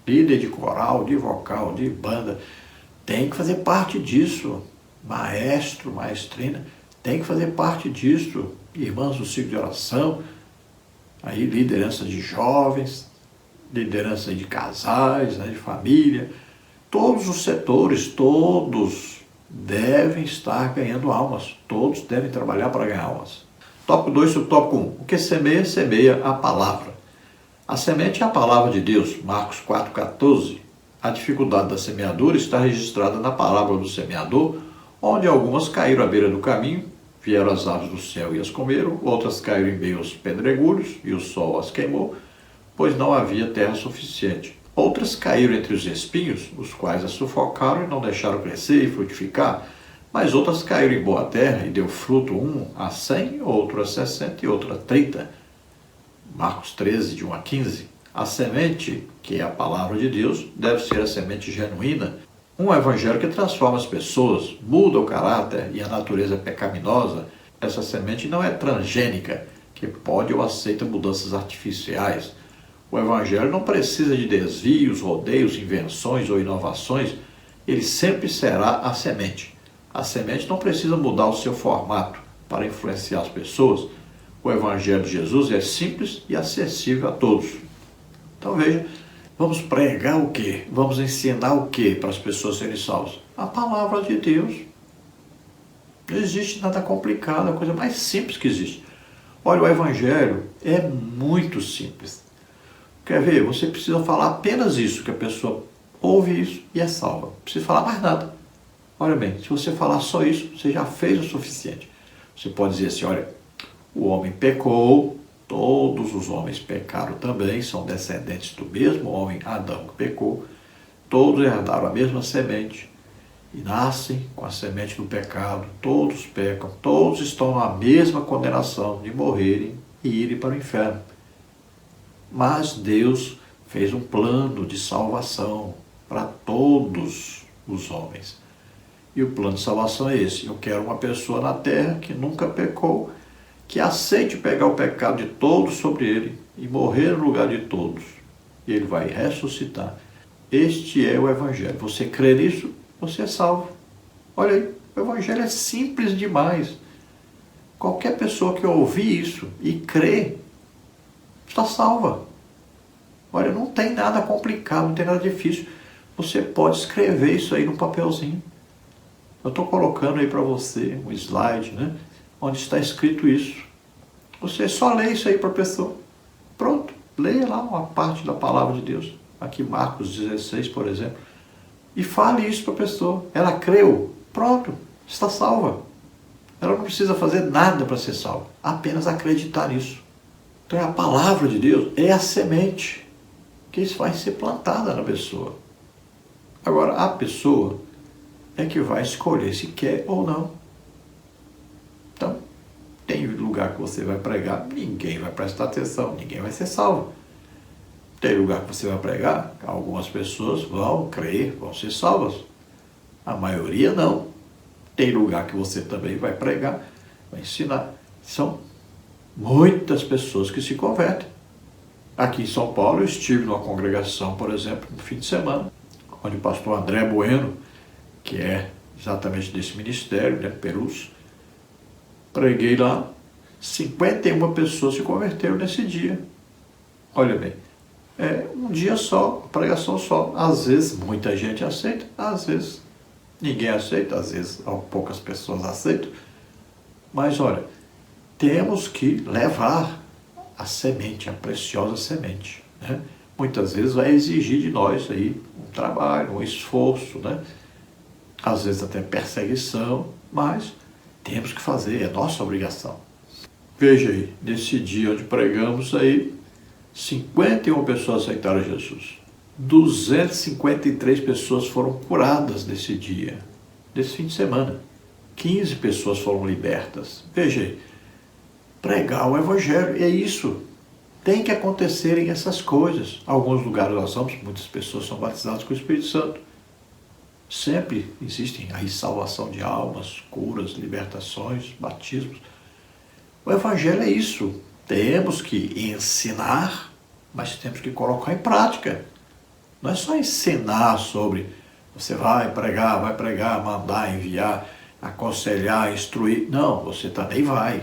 [SPEAKER 1] Líder de coral, de vocal, de banda, tem que fazer parte disso. Maestro, maestrina, tem que fazer parte disso. Irmãs do ciclo de oração, aí liderança de jovens, liderança de casais, né, de família, todos os setores, todos devem estar ganhando almas, todos devem trabalhar para ganhar almas. Tópico 2 sobre tópico 1. O que semeia, semeia a palavra. A semente é a palavra de Deus, Marcos 4,14. A dificuldade da semeadura está registrada na parábola do semeador, onde algumas caíram à beira do caminho, vieram as aves do céu e as comeram, outras caíram em meio aos pedregulhos e o sol as queimou, pois não havia terra suficiente. Outras caíram entre os espinhos, os quais as sufocaram e não deixaram crescer e frutificar, mas outras caíram em boa terra e deu fruto, um a 100, outro a 60 e outro a 30. Marcos 13, de 1 a 15. A semente, que é a palavra de Deus, deve ser a semente genuína, um evangelho que transforma as pessoas, muda o caráter e a natureza pecaminosa. Essa semente não é transgênica, que pode ou aceita mudanças artificiais. O evangelho não precisa de desvios, rodeios, invenções ou inovações, ele sempre será a semente. A semente não precisa mudar o seu formato para influenciar as pessoas. O Evangelho de Jesus é simples e acessível a todos. Então veja, vamos pregar o quê? Vamos ensinar o quê para as pessoas serem salvas? A palavra de Deus. Não existe nada complicado, é a coisa mais simples que existe. Olha, o Evangelho é muito simples. Quer ver? Você precisa falar apenas isso, que a pessoa ouve isso e é salva. Não precisa falar mais nada. Olha bem, se você falar só isso, você já fez o suficiente. Você pode dizer assim, olha, o homem pecou, todos os homens pecaram também, são descendentes do mesmo homem, Adão, que pecou, todos herdaram a mesma semente e nascem com a semente do pecado, todos pecam, todos estão na mesma condenação de morrerem e irem para o inferno. Mas Deus fez um plano de salvação para todos os homens. E o plano de salvação é esse. Eu quero uma pessoa na terra que nunca pecou, que aceite pegar o pecado de todos sobre ele e morrer no lugar de todos. E ele vai ressuscitar. Este é o Evangelho. Você crê nisso, você é salvo. Olha aí, o Evangelho é simples demais. Qualquer pessoa que ouvir isso e crê, está salva. Olha, não tem nada complicado, não tem nada difícil. Você pode escrever isso aí num papelzinho. Eu estou colocando aí para você um slide, né? Onde está escrito isso. Você só lê isso aí para a pessoa. Pronto, leia lá uma parte da palavra de Deus. Aqui Marcos 16, por exemplo. E fale isso para a pessoa. Ela creu, pronto, está salva. Ela não precisa fazer nada para ser salva. Apenas acreditar nisso. Então a palavra de Deus é a semente que vai ser plantada na pessoa. Agora, a pessoa é que vai escolher se quer ou não. Então, tem lugar que você vai pregar, ninguém vai prestar atenção, ninguém vai ser salvo. Tem lugar que você vai pregar, algumas pessoas vão crer, vão ser salvas. A maioria não. Tem lugar que você também vai pregar, vai ensinar. São muitas pessoas que se convertem. Aqui em São Paulo eu estive numa congregação, por exemplo, no fim de semana, onde o pastor André Bueno, que é exatamente desse ministério, né, Perus, preguei lá, 51 pessoas se converteram nesse dia. Olha bem, É um dia só, pregação só. Às vezes muita gente aceita, às vezes ninguém aceita, às vezes poucas pessoas aceitam. Mas olha, temos que levar a semente, a preciosa semente, né? Muitas vezes vai exigir de nós aí um trabalho, um esforço, né? Às vezes até perseguição, mas temos que fazer, é nossa obrigação. Veja aí, nesse dia onde pregamos aí, 51 pessoas aceitaram Jesus. 253 pessoas foram curadas nesse dia, nesse fim de semana. 15 pessoas foram libertas. Veja aí, pregar o Evangelho, é isso. Tem que acontecerem essas coisas. Alguns lugares nós vamos, muitas pessoas são batizadas com o Espírito Santo. Sempre existem aí salvação de almas, curas, libertações, batismos. O Evangelho é isso. Temos que ensinar, mas temos que colocar em prática. Não é só ensinar sobre você vai pregar, mandar, enviar, aconselhar, instruir. Não, você também vai.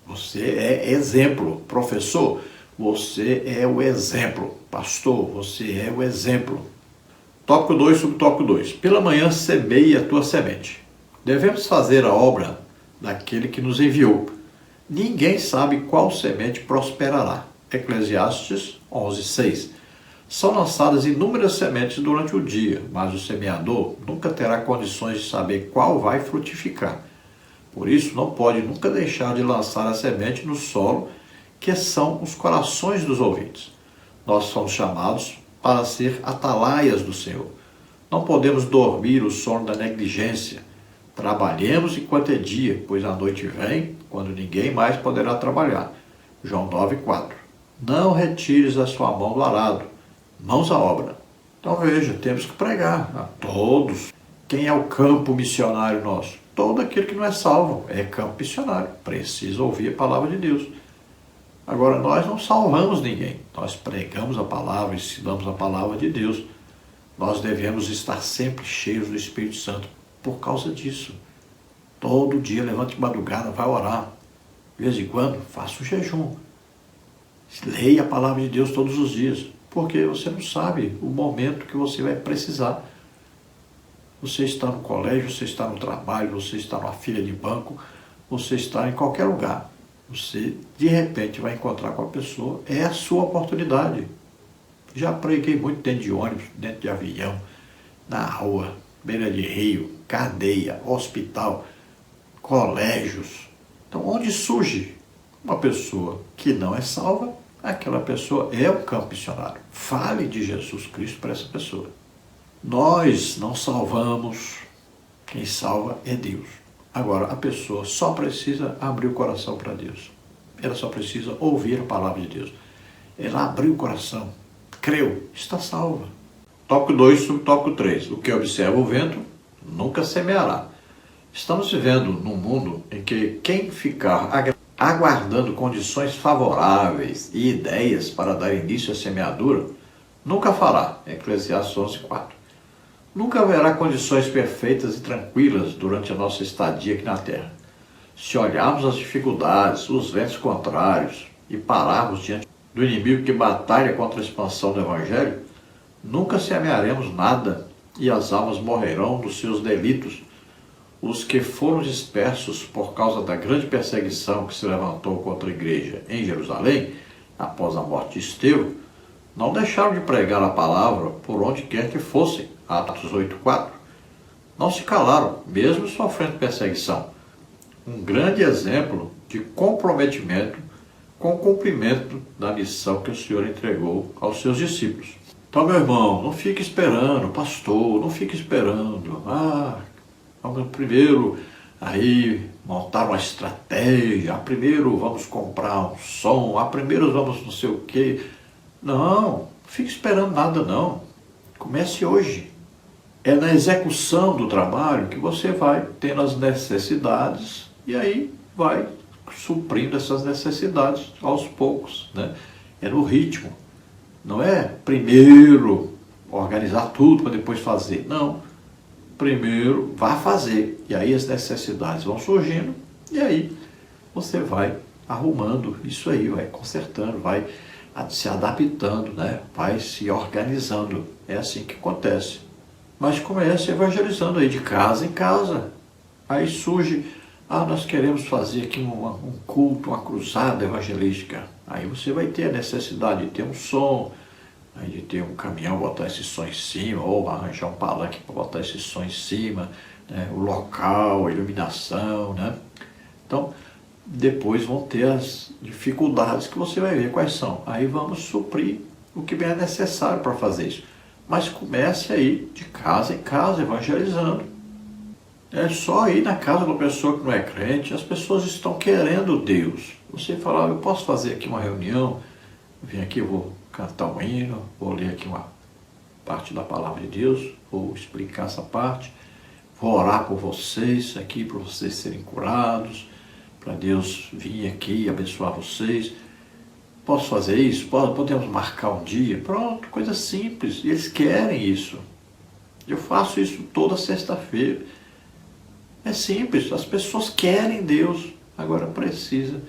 [SPEAKER 1] Você é exemplo. Professor, você é o exemplo. Pastor, você é o exemplo. Tópico 2, subtópico 2. Pela manhã semeie a tua semente. Devemos fazer a obra daquele que nos enviou. Ninguém sabe qual semente prosperará. Eclesiastes 11:6. São lançadas inúmeras sementes durante o dia, mas o semeador nunca terá condições de saber qual vai frutificar. Por isso, não pode nunca deixar de lançar a semente no solo, que são os corações dos ouvintes. Nós somos chamados para ser atalaias do Senhor. Não podemos dormir o sono da negligência. Trabalhemos enquanto é dia, pois a noite vem, quando ninguém mais poderá trabalhar. João 9:4. Não retires a sua mão do arado, mãos à obra. Então veja, temos que pregar a todos. Quem é o campo missionário nosso? Todo aquele que não é salvo é campo missionário. Precisa ouvir a palavra de Deus. Agora, nós não salvamos ninguém. Nós pregamos a palavra, ensinamos a palavra de Deus. Nós devemos estar sempre cheios do Espírito Santo por causa disso. Todo dia, levante de madrugada, vai orar. De vez em quando, faça um jejum. Leia a palavra de Deus todos os dias, porque você não sabe o momento que você vai precisar. Você está no colégio, você está no trabalho, você está numa fila de banco, você está em qualquer lugar. Você, de repente, vai encontrar com a pessoa, é a sua oportunidade. Já preguei muito dentro de ônibus, dentro de avião, na rua, beira de rio, cadeia, hospital, colégios. Então, onde surge uma pessoa que não é salva, aquela pessoa é o campo missionário. Fale de Jesus Cristo para essa pessoa. Nós não salvamos, quem salva é Deus. Agora, a pessoa só precisa abrir o coração para Deus. Ela só precisa ouvir a palavra de Deus. Ela abriu o coração, creu, está salva. Tópico 2, subtópico 3. O que observa o vento nunca semeará. Estamos vivendo num mundo em que quem ficar aguardando condições favoráveis e ideias para dar início à semeadura, nunca fará. Eclesiastes 11:4. Nunca haverá condições perfeitas e tranquilas durante a nossa estadia aqui na Terra. Se olharmos as dificuldades, os ventos contrários e pararmos diante do inimigo que batalha contra a expansão do Evangelho, nunca semearemos nada e as almas morrerão dos seus delitos. Os que foram dispersos por causa da grande perseguição que se levantou contra a igreja em Jerusalém, após a morte de Estevão, não deixaram de pregar a palavra por onde quer que fossem. Atos 8:4. Não se calaram, mesmo sofrendo perseguição. Um grande exemplo de comprometimento com o cumprimento da missão que o Senhor entregou aos seus discípulos. Então, meu irmão, não fique esperando, pastor, não fique esperando. Vamos primeiro aí montar uma estratégia, primeiro vamos comprar um som, primeiro vamos não sei o quê. Não fique esperando nada não. Comece hoje. É na execução do trabalho que você vai tendo as necessidades e aí vai suprindo essas necessidades aos poucos, né? É no ritmo. Não é primeiro organizar tudo para depois fazer. Não. Primeiro vá fazer. E aí as necessidades vão surgindo e aí você vai arrumando isso aí, vai consertando, vai se adaptando, né? Vai se organizando. É assim que acontece. Mas comece evangelizando aí de casa em casa. Aí surge, nós queremos fazer aqui um culto, uma cruzada evangelística. Aí você vai ter a necessidade de ter um som, aí de ter um caminhão, botar esse som em cima, ou arranjar um palanque para botar esse som em cima, né? O local, a iluminação, né? Então, depois vão ter as dificuldades que você vai ver quais são. Aí vamos suprir o que é necessário para fazer isso. Mas comece aí de casa em casa, evangelizando. É só ir na casa de uma pessoa que não é crente, as pessoas estão querendo Deus. Você fala, eu posso fazer aqui uma reunião, vim aqui, vou cantar um hino, vou ler aqui uma parte da palavra de Deus, vou explicar essa parte, vou orar por vocês aqui, para vocês serem curados, para Deus vir aqui e abençoar vocês. Posso fazer isso? Podemos marcar um dia? Pronto, coisa simples. E eles querem isso. Eu faço isso toda sexta-feira. É simples, as pessoas querem Deus. Agora precisa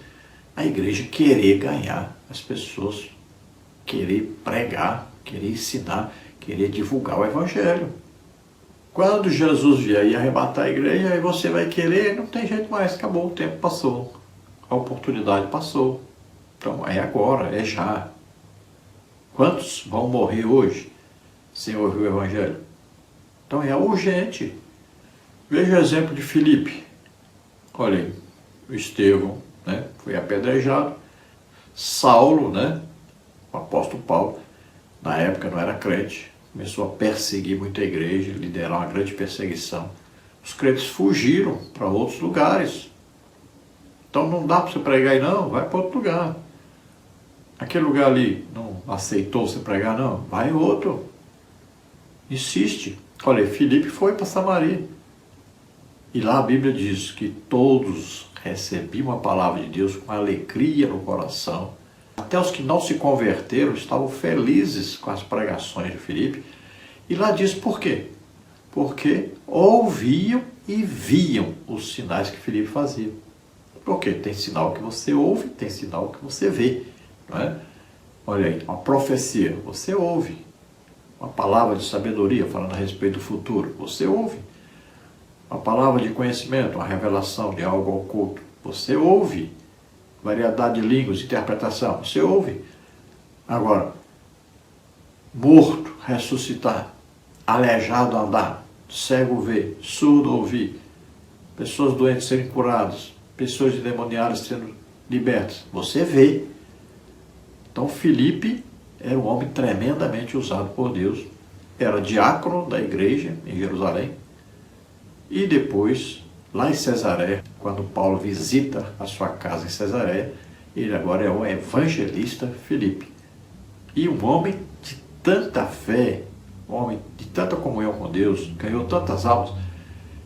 [SPEAKER 1] a igreja querer ganhar, as pessoas querer pregar, querer ensinar, querer divulgar o evangelho. Quando Jesus vier e arrebatar a igreja, aí você vai querer, não tem jeito mais, acabou, o tempo passou, a oportunidade passou. Então é agora, é já. Quantos vão morrer hoje sem ouvir o evangelho? Então é urgente. Veja o exemplo de Filipe. Olha aí, o Estevão, né, foi apedrejado. Saulo, né, o apóstolo Paulo, na época não era crente, começou a perseguir muita igreja, liderar uma grande perseguição. Os crentes fugiram para outros lugares. Então não dá para você pregar aí não, vai para outro lugar. Aquele lugar ali não aceitou você pregar não, vai em outro. Insiste. Olha, Filipe foi para Samaria. E lá a Bíblia diz que todos recebiam a palavra de Deus com alegria no coração. Até os que não se converteram estavam felizes com as pregações de Filipe. E lá diz por quê? Porque ouviam e viam os sinais que Filipe fazia. Porque tem sinal que você ouve, tem sinal que você vê. Não é? Olha aí, uma profecia, você ouve. Uma palavra de sabedoria falando a respeito do futuro, você ouve. Uma palavra de conhecimento, uma revelação de algo oculto, você ouve. Variedade de línguas, interpretação, você ouve. Agora, morto, ressuscitar, aleijado andar, cego ver, surdo ouvir, pessoas doentes serem curadas, pessoas endemoniadas sendo libertas, você vê. Então Filipe era um homem tremendamente usado por Deus, era diácono da igreja em Jerusalém, e depois, lá em Cesareia, quando Paulo visita a sua casa em Cesareia, ele agora é um evangelista Filipe. E um homem de tanta fé, um homem de tanta comunhão com Deus, ganhou tantas almas,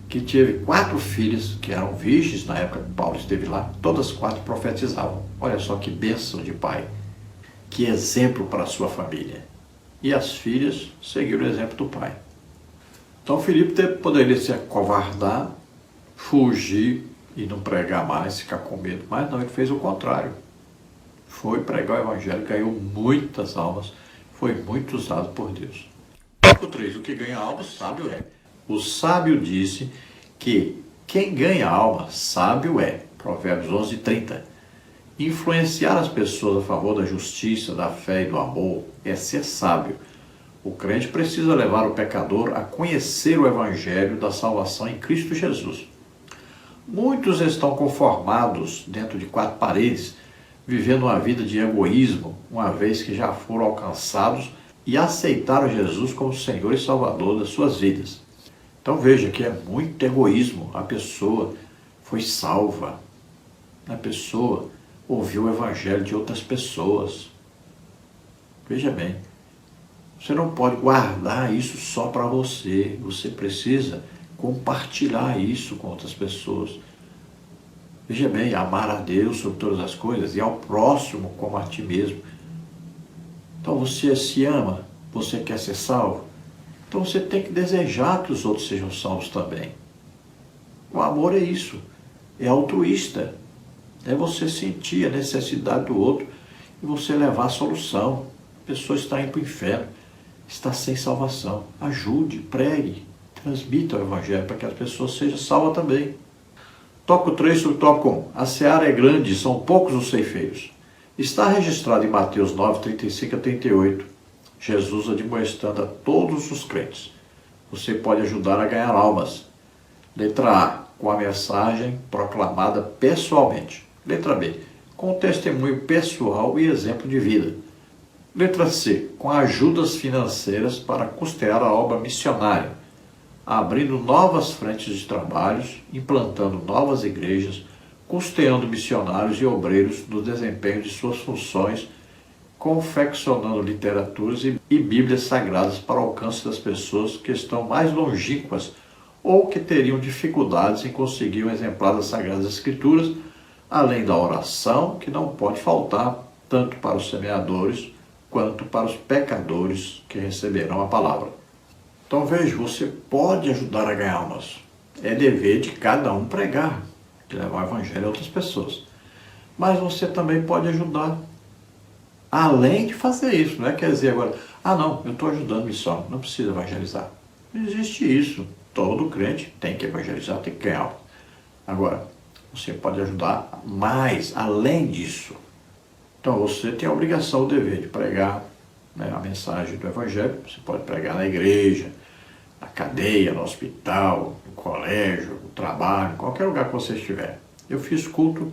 [SPEAKER 1] que teve 4 filhas, que eram virgens na época que Paulo esteve lá, todas 4 profetizavam. Olha só que bênção de pai, que exemplo para a sua família. E as filhas seguiram o exemplo do pai. Então Filipe poderia se acovardar, fugir e não pregar mais, ficar com medo. Mas não, ele fez o contrário. Foi pregar o evangelho, ganhou muitas almas, foi muito usado por Deus. Tópico 3. O que ganha alma, sábio é. O sábio disse que quem ganha alma, sábio é. Provérbios 11:30. Influenciar as pessoas a favor da justiça, da fé e do amor é ser sábio. O crente precisa levar o pecador a conhecer o evangelho da salvação em Cristo Jesus. Muitos estão conformados dentro de 4 paredes, vivendo uma vida de egoísmo, uma vez que já foram alcançados e aceitaram Jesus como Senhor e Salvador das suas vidas. Então veja que é muito egoísmo. A pessoa foi salva, a pessoa ouviu o evangelho de outras pessoas. Veja bem, você não pode guardar isso só para você, você precisa compartilhar isso com outras pessoas. Veja bem, amar a Deus sobre todas as coisas e ao próximo como a ti mesmo. Então você se ama, você quer ser salvo, então você tem que desejar que os outros sejam salvos também. O amor é isso, é altruísta, é você sentir a necessidade do outro e e você levar a solução. A pessoa está indo para o inferno, está sem salvação. Ajude, pregue, transmita o Evangelho para que as pessoas sejam salvas também. Tópico 3 sobre tópico 1. A seara é grande, são poucos os ceifeiros. Está registrado em Mateus 9, 35 a 38, Jesus admoestando a todos os crentes. Você pode ajudar a ganhar almas. Letra A, com a mensagem proclamada pessoalmente. Letra B, com testemunho pessoal e exemplo de vida. Letra C, com ajudas financeiras para custear a obra missionária, abrindo novas frentes de trabalhos, implantando novas igrejas, custeando missionários e obreiros no desempenho de suas funções, confeccionando literaturas e bíblias sagradas para o alcance das pessoas que estão mais longínquas ou que teriam dificuldades em conseguir um exemplar das Sagradas Escrituras, além da oração, que não pode faltar tanto para os semeadores quanto para os pecadores que receberão a palavra. Então veja, você pode ajudar a ganhar almas. É dever de cada um pregar, de levar o Evangelho a outras pessoas. Mas você também pode ajudar, além de fazer isso. Não é quer dizer agora, não, eu estou ajudando missão, não precisa evangelizar. Não existe isso. Todo crente tem que evangelizar, tem que ganhar almas. Agora, você pode ajudar mais, além disso. Então você tem a obrigação, o dever de pregar, né, a mensagem do Evangelho. Você pode pregar na igreja, na cadeia, no hospital, no colégio, no trabalho, em qualquer lugar que você estiver. Eu fiz culto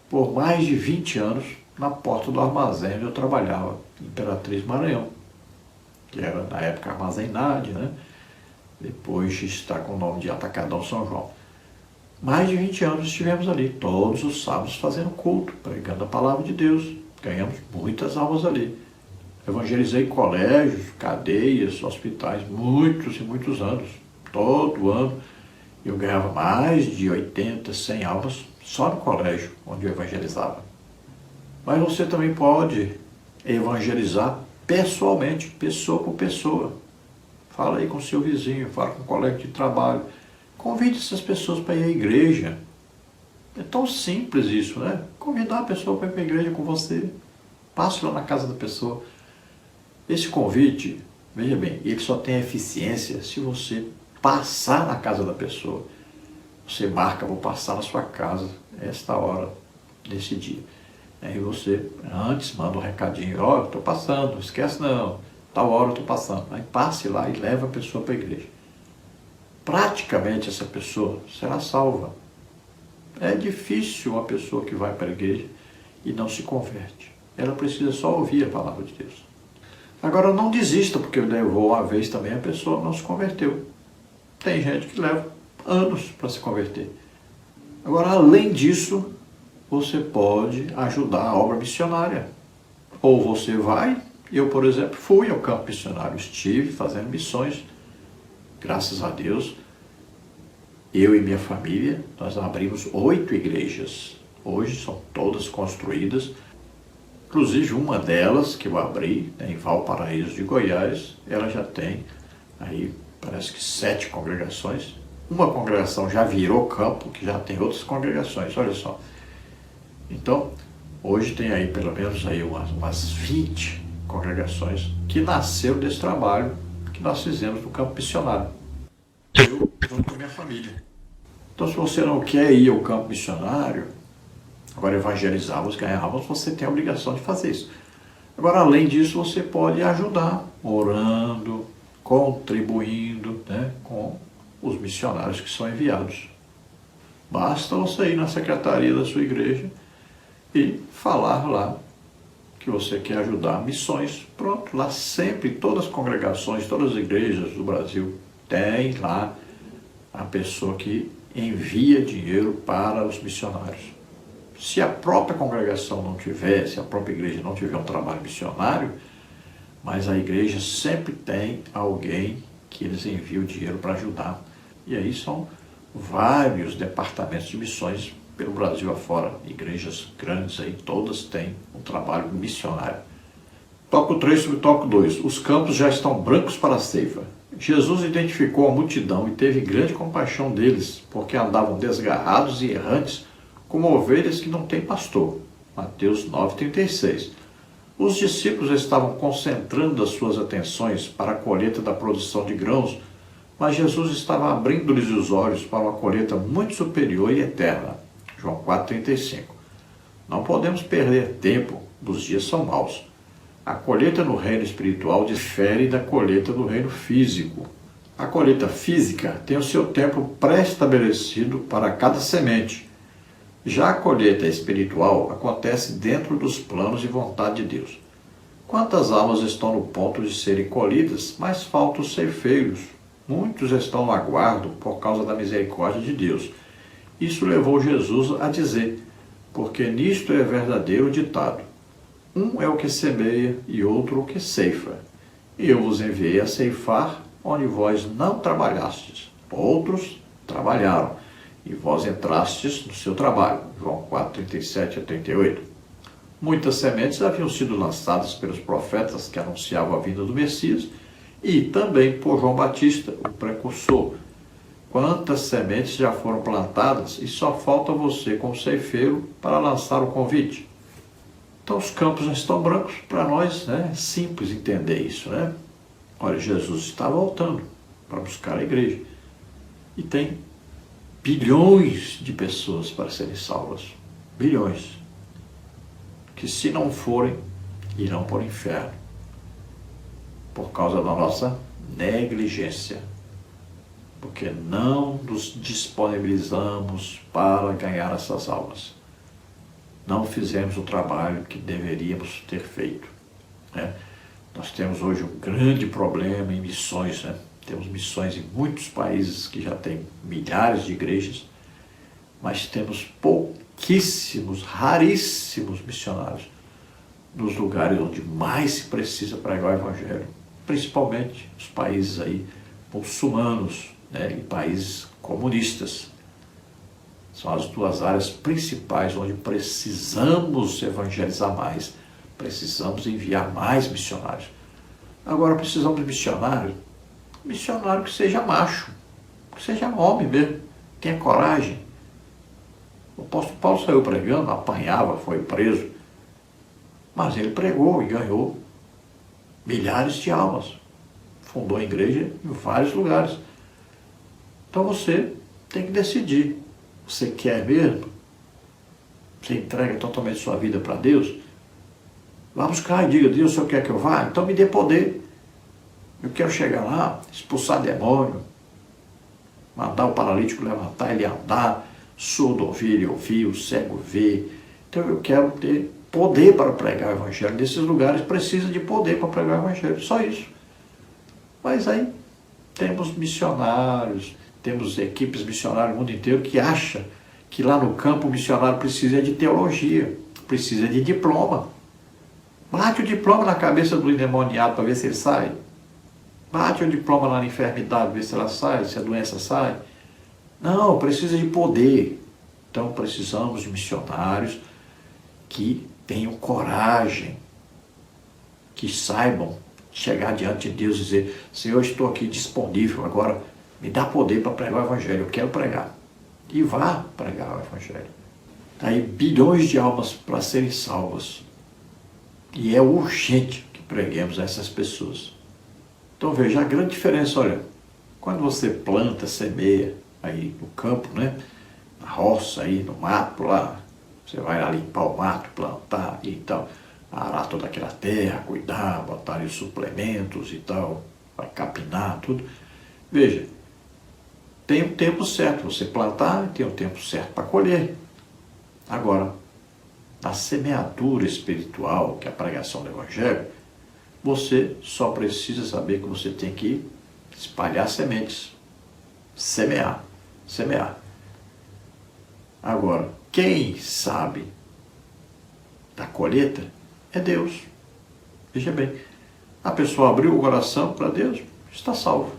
[SPEAKER 1] por mais de 20 anos na porta do armazém onde eu trabalhava, Imperatriz Maranhão, que era na época Armazém Nádia, né? Depois está com o nome de Atacadão São João. Mais de 20 anos estivemos ali, todos os sábados fazendo culto, pregando a palavra de Deus. Ganhamos muitas almas ali. Evangelizei colégios, cadeias, hospitais, muitos e muitos anos. Todo ano eu ganhava mais de 80, 100 almas só no colégio onde eu evangelizava. Mas você também pode evangelizar pessoalmente, pessoa por pessoa. Fala aí com o seu vizinho, fala com o colega de trabalho. Convide essas pessoas para ir à igreja. É tão simples isso, né? Convidar a pessoa para ir para a igreja com você. Passe lá na casa da pessoa. Esse convite, veja bem, ele só tem eficiência se você passar na casa da pessoa. Você marca, vou passar na sua casa, esta hora, nesse dia. Aí você, antes, manda um recadinho, eu estou passando, não esquece não, tal hora eu estou passando. Aí passe lá e leva a pessoa para a igreja. Praticamente essa pessoa será salva. É difícil uma pessoa que vai para a igreja e não se converte. Ela precisa só ouvir a palavra de Deus. Agora não desista, porque levou uma vez também a pessoa não se converteu. Tem gente que leva anos para se converter. Agora, além disso, você pode ajudar a obra missionária. Ou você vai, eu, por exemplo, fui ao campo missionário, estive fazendo missões. Graças a Deus, eu e minha família, nós abrimos 8 igrejas. Hoje são todas construídas. Inclusive uma delas que eu abri, em Valparaíso de Goiás, ela já tem aí parece que 7 congregações. Uma congregação já virou campo, que já tem outras congregações, olha só. Então, hoje tem aí pelo menos aí umas 20 congregações que nasceram desse trabalho que nós fizemos no campo missionário. Eu junto com a minha família. Então, se você não quer ir ao campo missionário, agora evangelizar, ganhar almas, você tem a obrigação de fazer isso. Agora, além disso, você pode ajudar, orando, contribuindo, né, com os missionários que são enviados. Basta você ir na secretaria da sua igreja e falar lá que você quer ajudar missões. Pronto, lá sempre, todas as congregações, todas as igrejas do Brasil, tem lá a pessoa que envia dinheiro para os missionários. Se a própria congregação não tiver, se a própria igreja não tiver um trabalho missionário, mas a igreja sempre tem alguém que eles enviam dinheiro para ajudar. E aí são vários departamentos de missões pelo Brasil afora. Igrejas grandes aí, todas têm um trabalho missionário. Tópico 3 sobre tópico 2. Os campos já estão brancos para a ceifa. Jesus identificou a multidão e teve grande compaixão deles, porque andavam desgarrados e errantes, como ovelhas que não têm pastor. Mateus 9,36. Os discípulos estavam concentrando as suas atenções para a colheita da produção de grãos, mas Jesus estava abrindo-lhes os olhos para uma colheita muito superior e eterna. João 4,35. Não podemos perder tempo, os dias são maus. A colheita no reino espiritual difere da colheita no reino físico. A colheita física tem o seu tempo pré-estabelecido para cada semente. Já a colheita espiritual acontece dentro dos planos e vontade de Deus. Quantas almas estão no ponto de serem colhidas, mas faltam os ceifeiros. Muitos estão no aguardo por causa da misericórdia de Deus. Isso levou Jesus a dizer, porque nisto é verdadeiro o ditado: um é o que semeia e outro o que ceifa. E eu vos enviei a ceifar onde vós não trabalhastes. Outros trabalharam, e vós entrastes no seu trabalho. João 4:37-38. Muitas sementes haviam sido lançadas pelos profetas que anunciavam a vinda do Messias e também por João Batista, o precursor. Quantas sementes já foram plantadas e só falta você como ceifeiro para lançar o convite? Então os campos já estão brancos para nós, né? É simples entender isso, né? Olha, Jesus está voltando para buscar a igreja e tem bilhões de pessoas para serem salvas. Bilhões. Que se não forem, irão para o inferno. Por causa da nossa negligência. Porque não nos disponibilizamos para ganhar essas almas. Não fizemos o trabalho que deveríamos ter feito, né? Nós temos hoje um grande problema em missões, né? Temos missões em muitos países que já têm milhares de igrejas, mas temos pouquíssimos, raríssimos missionários nos lugares onde mais se precisa pregar o Evangelho, principalmente os países aí muçulmanos, né? E países comunistas. São as duas áreas principais onde precisamos evangelizar mais, precisamos enviar mais missionários. Agora precisamos de missionário que seja macho, que seja homem mesmo, tenha coragem. O apóstolo Paulo saiu pregando, apanhava, foi preso, mas ele pregou e ganhou milhares de almas, fundou a igreja em vários lugares. Então você tem que decidir. Você quer mesmo? Você entrega totalmente sua vida para Deus? Vá buscar e diga: Deus, o Senhor quer que eu vá? Então me dê poder. Eu quero chegar lá, expulsar demônio, mandar o paralítico levantar, ele andar, surdo ouvir, o cego ver. Então eu quero ter poder para pregar o Evangelho. Nesses lugares precisa de poder para pregar o Evangelho, só isso. Mas aí temos missionários, temos equipes missionárias no mundo inteiro que acham que lá no campo o missionário precisa de teologia, precisa de diploma. Bate o diploma na cabeça do endemoniado para ver se ele sai. Bate o diploma lá na enfermidade, ver se ela sai, se a doença sai. Não, precisa de poder. Então precisamos de missionários que tenham coragem, que saibam chegar diante de Deus e dizer: Senhor, estou aqui disponível, agora me dá poder para pregar o Evangelho, eu quero pregar. E vá pregar o Evangelho. Está aí bilhões de almas para serem salvas. E é urgente que preguemos a essas pessoas. Então veja a grande diferença, olha, quando você planta, semeia aí no campo, né? Na roça, aí no mato lá, você vai lá limpar o mato, plantar e tal, arar toda aquela terra, cuidar, botar ali os suplementos e tal, vai capinar, tudo. Veja, tem um tempo certo você plantar e tem um tempo certo para colher. Agora, na semeadura espiritual, que é a pregação do Evangelho, você só precisa saber que você tem que espalhar sementes, semear. Agora, quem sabe da colheita é Deus. Veja bem, a pessoa abriu o coração para Deus, está salvo.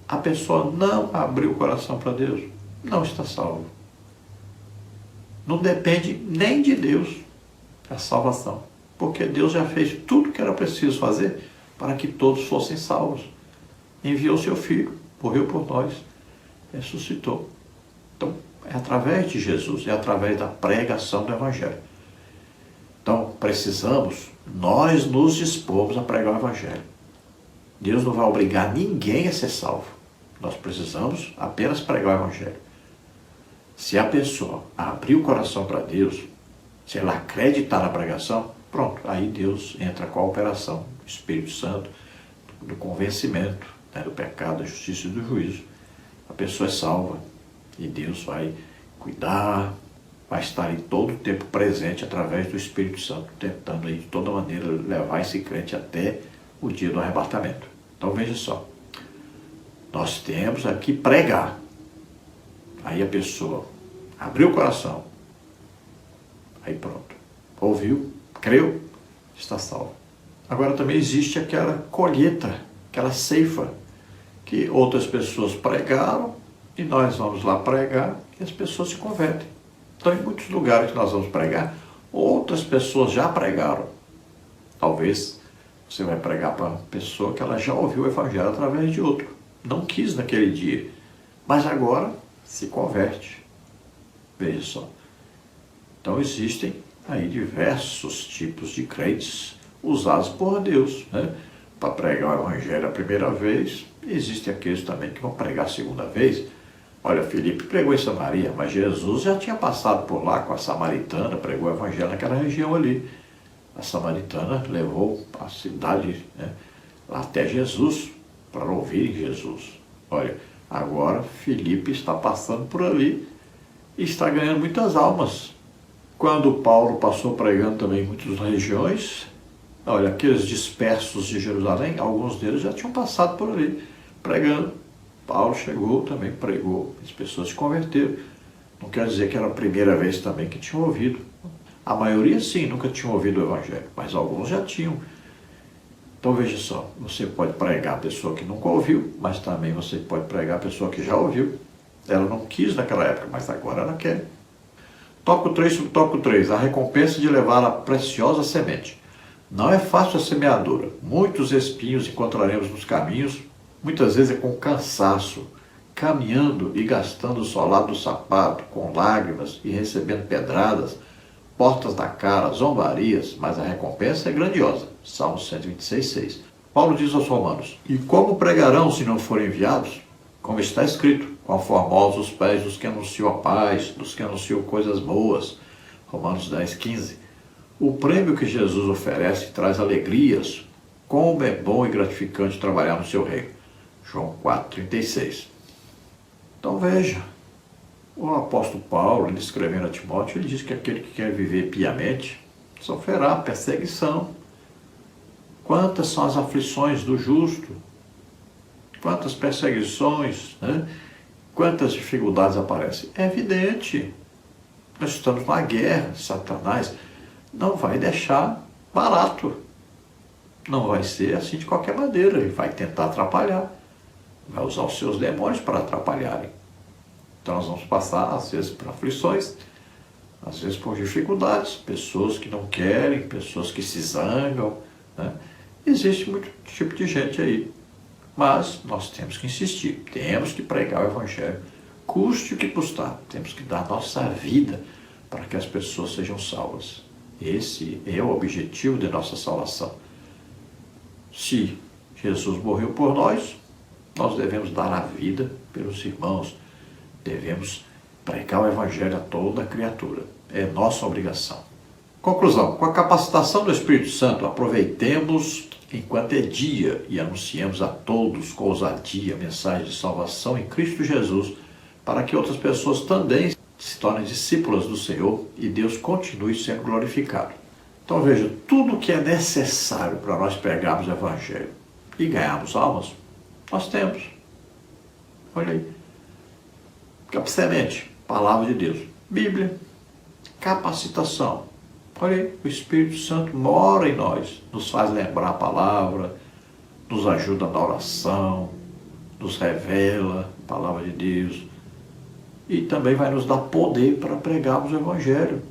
[SPEAKER 1] A pessoa não abriu o coração para Deus, não está salvo. Não depende nem de Deus a salvação, porque Deus já fez tudo o que era preciso fazer para que todos fossem salvos. Enviou seu Filho, morreu por nós, ressuscitou. Então, é através de Jesus, é através da pregação do Evangelho. Então, precisamos, nós nos dispomos a pregar o Evangelho. Deus não vai obrigar ninguém a ser salvo. Nós precisamos apenas pregar o Evangelho. Se a pessoa abrir o coração para Deus, se ela acreditar na pregação, pronto, aí Deus entra com a operação, o Espírito Santo, do convencimento, né, do pecado, da justiça e do juízo. A pessoa é salva e Deus vai cuidar, vai estar em todo o tempo presente através do Espírito Santo, tentando aí, de toda maneira levar esse crente até o dia do arrebatamento. Então veja só, nós temos aqui pregar. Aí a pessoa abriu o coração, aí pronto, ouviu, creu, está salvo. Agora também existe aquela colheita, aquela ceifa, que outras pessoas pregaram e nós vamos lá pregar e as pessoas se convertem. Então, em muitos lugares que nós vamos pregar, outras pessoas já pregaram. Talvez você vai pregar para uma pessoa que ela já ouviu o Evangelho através de outro. Não quis naquele dia, mas agora se converte. Veja só. Então, existem aí diversos tipos de crentes usados por Deus, né, para pregar o Evangelho a primeira vez. Existem aqueles também que vão pregar a segunda vez. Olha, Filipe pregou em Samaria, mas Jesus já tinha passado por lá com a samaritana, pregou o Evangelho naquela região ali. A samaritana levou a cidade, né, lá até Jesus, para ouvir Jesus. Olha, agora Filipe está passando por ali e está ganhando muitas almas. Quando Paulo passou pregando também em muitas regiões, olha, aqueles dispersos de Jerusalém, alguns deles já tinham passado por ali, pregando. Paulo chegou também, pregou, as pessoas se converteram. Não quer dizer que era a primeira vez também que tinham ouvido. A maioria sim, nunca tinham ouvido o Evangelho, mas alguns já tinham. Então veja só, você pode pregar a pessoa que nunca ouviu, mas também você pode pregar a pessoa que já ouviu. Ela não quis naquela época, mas agora ela quer. Tópico 3 sobre tópico 3, a recompensa de levar a preciosa semente. Não é fácil a semeadura. Muitos espinhos encontraremos nos caminhos, muitas vezes é com cansaço, caminhando e gastando o solado do sapato, com lágrimas e recebendo pedradas, portas da cara, zombarias, mas a recompensa é grandiosa. Salmo 126, 6. Paulo diz aos romanos, e como pregarão se não forem enviados? Como está escrito, quão formosos os pés dos que anunciam a paz, dos que anunciam coisas boas. Romanos 10, 15. O prêmio que Jesus oferece traz alegrias. Como é bom e gratificante trabalhar no seu reino. João 4,36. Então veja, o apóstolo Paulo, ele escrevendo a Timóteo, ele diz que aquele que quer viver piamente sofrerá perseguição. Quantas são as aflições do justo? Quantas perseguições, né? Quantas dificuldades aparecem? É evidente. Nós estamos numa guerra. Satanás não vai deixar barato. Não vai ser assim de qualquer maneira. Ele vai tentar atrapalhar. Vai usar os seus demônios para atrapalharem. Então nós vamos passar, às vezes, por aflições, às vezes por dificuldades, pessoas que não querem, pessoas que se zangam, né? Existe muito tipo de gente aí. Mas nós temos que insistir, temos que pregar o Evangelho, custe o que custar, temos que dar nossa vida para que as pessoas sejam salvas. Esse é o objetivo de nossa salvação. Se Jesus morreu por nós, nós devemos dar a vida pelos irmãos, devemos pregar o Evangelho a toda criatura. É nossa obrigação. Conclusão. Com a capacitação do Espírito Santo, aproveitemos enquanto é dia e anunciemos a todos com ousadia a mensagem de salvação em Cristo Jesus, para que outras pessoas também se tornem discípulas do Senhor e Deus continue sendo glorificado. Então veja, tudo que é necessário para nós pregarmos o Evangelho e ganharmos almas, nós temos. Olha aí. Semente, palavra de Deus. Bíblia, capacitação. Olha aí, o Espírito Santo mora em nós, nos faz lembrar a palavra, nos ajuda na oração, nos revela a palavra de Deus e também vai nos dar poder para pregarmos o Evangelho.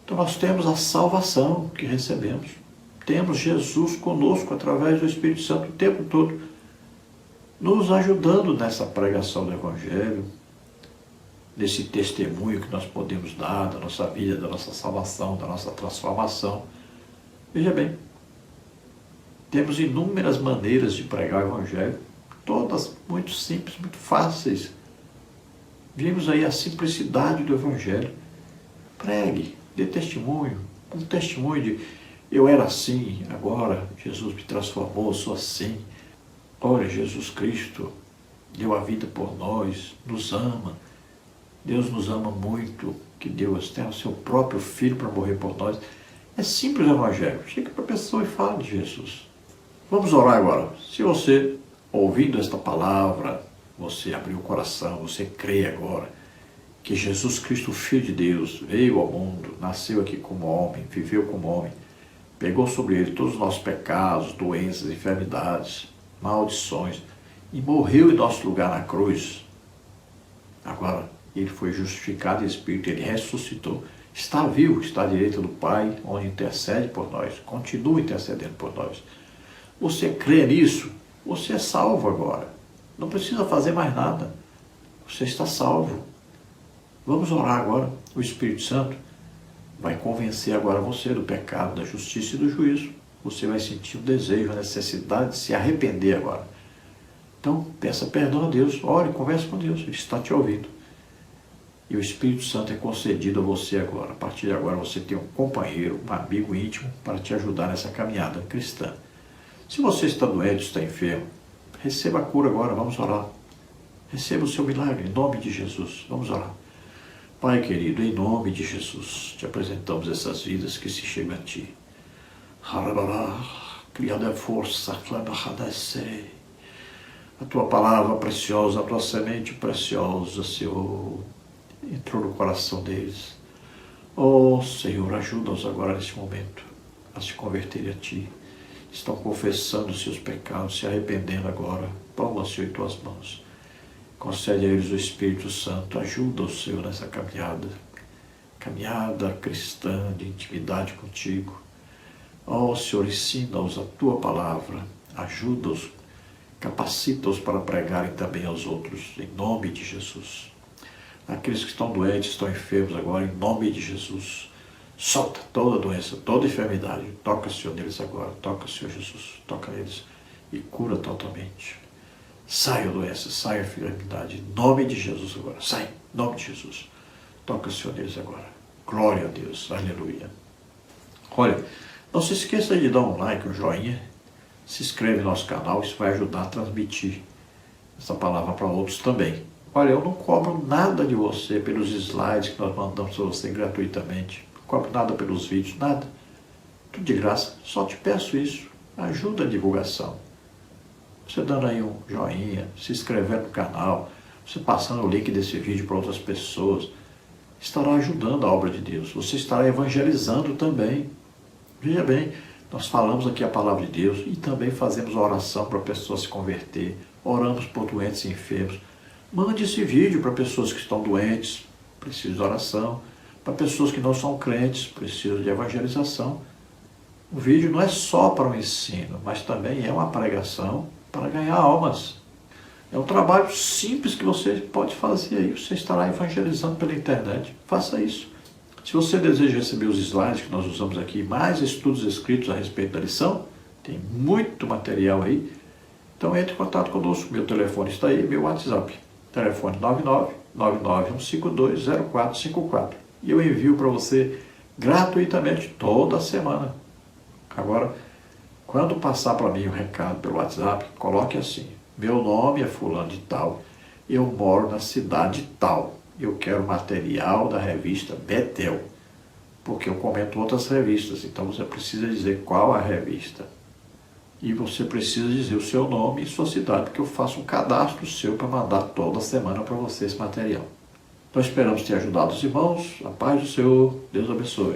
[SPEAKER 1] Então nós temos a salvação que recebemos. Temos Jesus conosco através do Espírito Santo o tempo todo, nos ajudando nessa pregação do Evangelho. nesse testemunho que nós podemos dar da nossa vida, da nossa salvação, da nossa transformação. Veja bem, temos inúmeras maneiras de pregar o Evangelho, todas muito simples, muito fáceis. Vimos aí a simplicidade do Evangelho. Pregue, dê testemunho, um testemunho de eu era assim, agora Jesus me transformou, sou assim. Olha, Jesus Cristo deu a vida por nós, nos ama. Deus nos ama muito, que Deus tem o seu próprio Filho para morrer por nós. É simples o Evangelho. Chega para a pessoa e fala de Jesus. Vamos orar agora. Se você, ouvindo esta palavra, você abriu o coração, você crê agora que Jesus Cristo, Filho de Deus, veio ao mundo, nasceu aqui como homem, viveu como homem, pegou sobre ele todos os nossos pecados, doenças, enfermidades, maldições, e morreu em nosso lugar na cruz. Agora, ele foi justificado em espírito, ele ressuscitou, está vivo, está à direita do Pai, onde intercede por nós, continua intercedendo por nós. Você crê nisso? Você é salvo agora. Não precisa fazer mais nada. Você está salvo. Vamos orar agora. O Espírito Santo vai convencer agora você do pecado, da justiça e do juízo. Você vai sentir o desejo, a necessidade de se arrepender agora. Então, peça perdão a Deus. Ore, converse com Deus. Ele está te ouvindo. E o Espírito Santo é concedido a você agora. A partir de agora você tem um companheiro, um amigo íntimo para te ajudar nessa caminhada cristã. Se você está doente, está enfermo, receba a cura agora, vamos orar. Receba o seu milagre, em nome de Jesus. Vamos orar. Pai querido, em nome de Jesus, te apresentamos essas vidas que se chegam a Ti. Criada força, a Tua palavra preciosa, a Tua semente preciosa, Senhor, entrou no coração deles. Oh, Senhor, ajuda-os agora nesse momento a se converterem a Ti. Estão confessando os seus pecados, se arrependendo agora. Toma, Senhor, em Tuas mãos. Concede a eles o Espírito Santo. Ajuda-os, Senhor, nessa caminhada. Caminhada cristã de intimidade contigo. Oh, Senhor, ensina-os a Tua palavra. Ajuda-os, capacita-os para pregarem também aos outros, em nome de Jesus. Aqueles que estão doentes, estão enfermos agora, em nome de Jesus. Solta toda doença, toda enfermidade. Toca, Senhor, neles agora. Toca, Senhor Jesus. Toca neles e cura totalmente. Saia a doença, saia a enfermidade. Em nome de Jesus agora. Sai, em nome de Jesus. Toca, Senhor, neles agora. Glória a Deus. Aleluia. Olha, não se esqueça de dar um like, um joinha. Se inscreve no nosso canal. Isso vai ajudar a transmitir essa palavra para outros também. Olha, eu não cobro nada de você pelos slides que nós mandamos para você gratuitamente. Não cobro nada pelos vídeos, nada. Tudo de graça. Só te peço isso. Ajuda a divulgação. Você dando aí um joinha, se inscrevendo no canal, você passando o link desse vídeo para outras pessoas, estará ajudando a obra de Deus. Você estará evangelizando também. Veja bem, nós falamos aqui a palavra de Deus e também fazemos oração para pessoas se converter. Oramos por doentes e enfermos. Mande esse vídeo para pessoas que estão doentes, precisam de oração. Para pessoas que não são crentes, precisam de evangelização. O vídeo não é só para o ensino, mas também é uma pregação para ganhar almas. É um trabalho simples que você pode fazer aí. Você estará evangelizando pela internet. Faça isso. Se você deseja receber os slides que nós usamos aqui, mais estudos escritos a respeito da lição, tem muito material aí. Então entre em contato conosco. Meu telefone está aí, meu WhatsApp. Telefone 991520454. E eu envio para você gratuitamente toda semana. Agora, quando passar para mim o recado pelo WhatsApp, coloque assim: meu nome é fulano de tal, eu moro na cidade tal, eu quero material da revista Betel, porque eu comento outras revistas, então você precisa dizer qual a revista. E você precisa dizer o seu nome e sua cidade, porque eu faço um cadastro seu para mandar toda semana para você esse material. Então esperamos ter ajudado os irmãos. A paz do Senhor. Deus abençoe.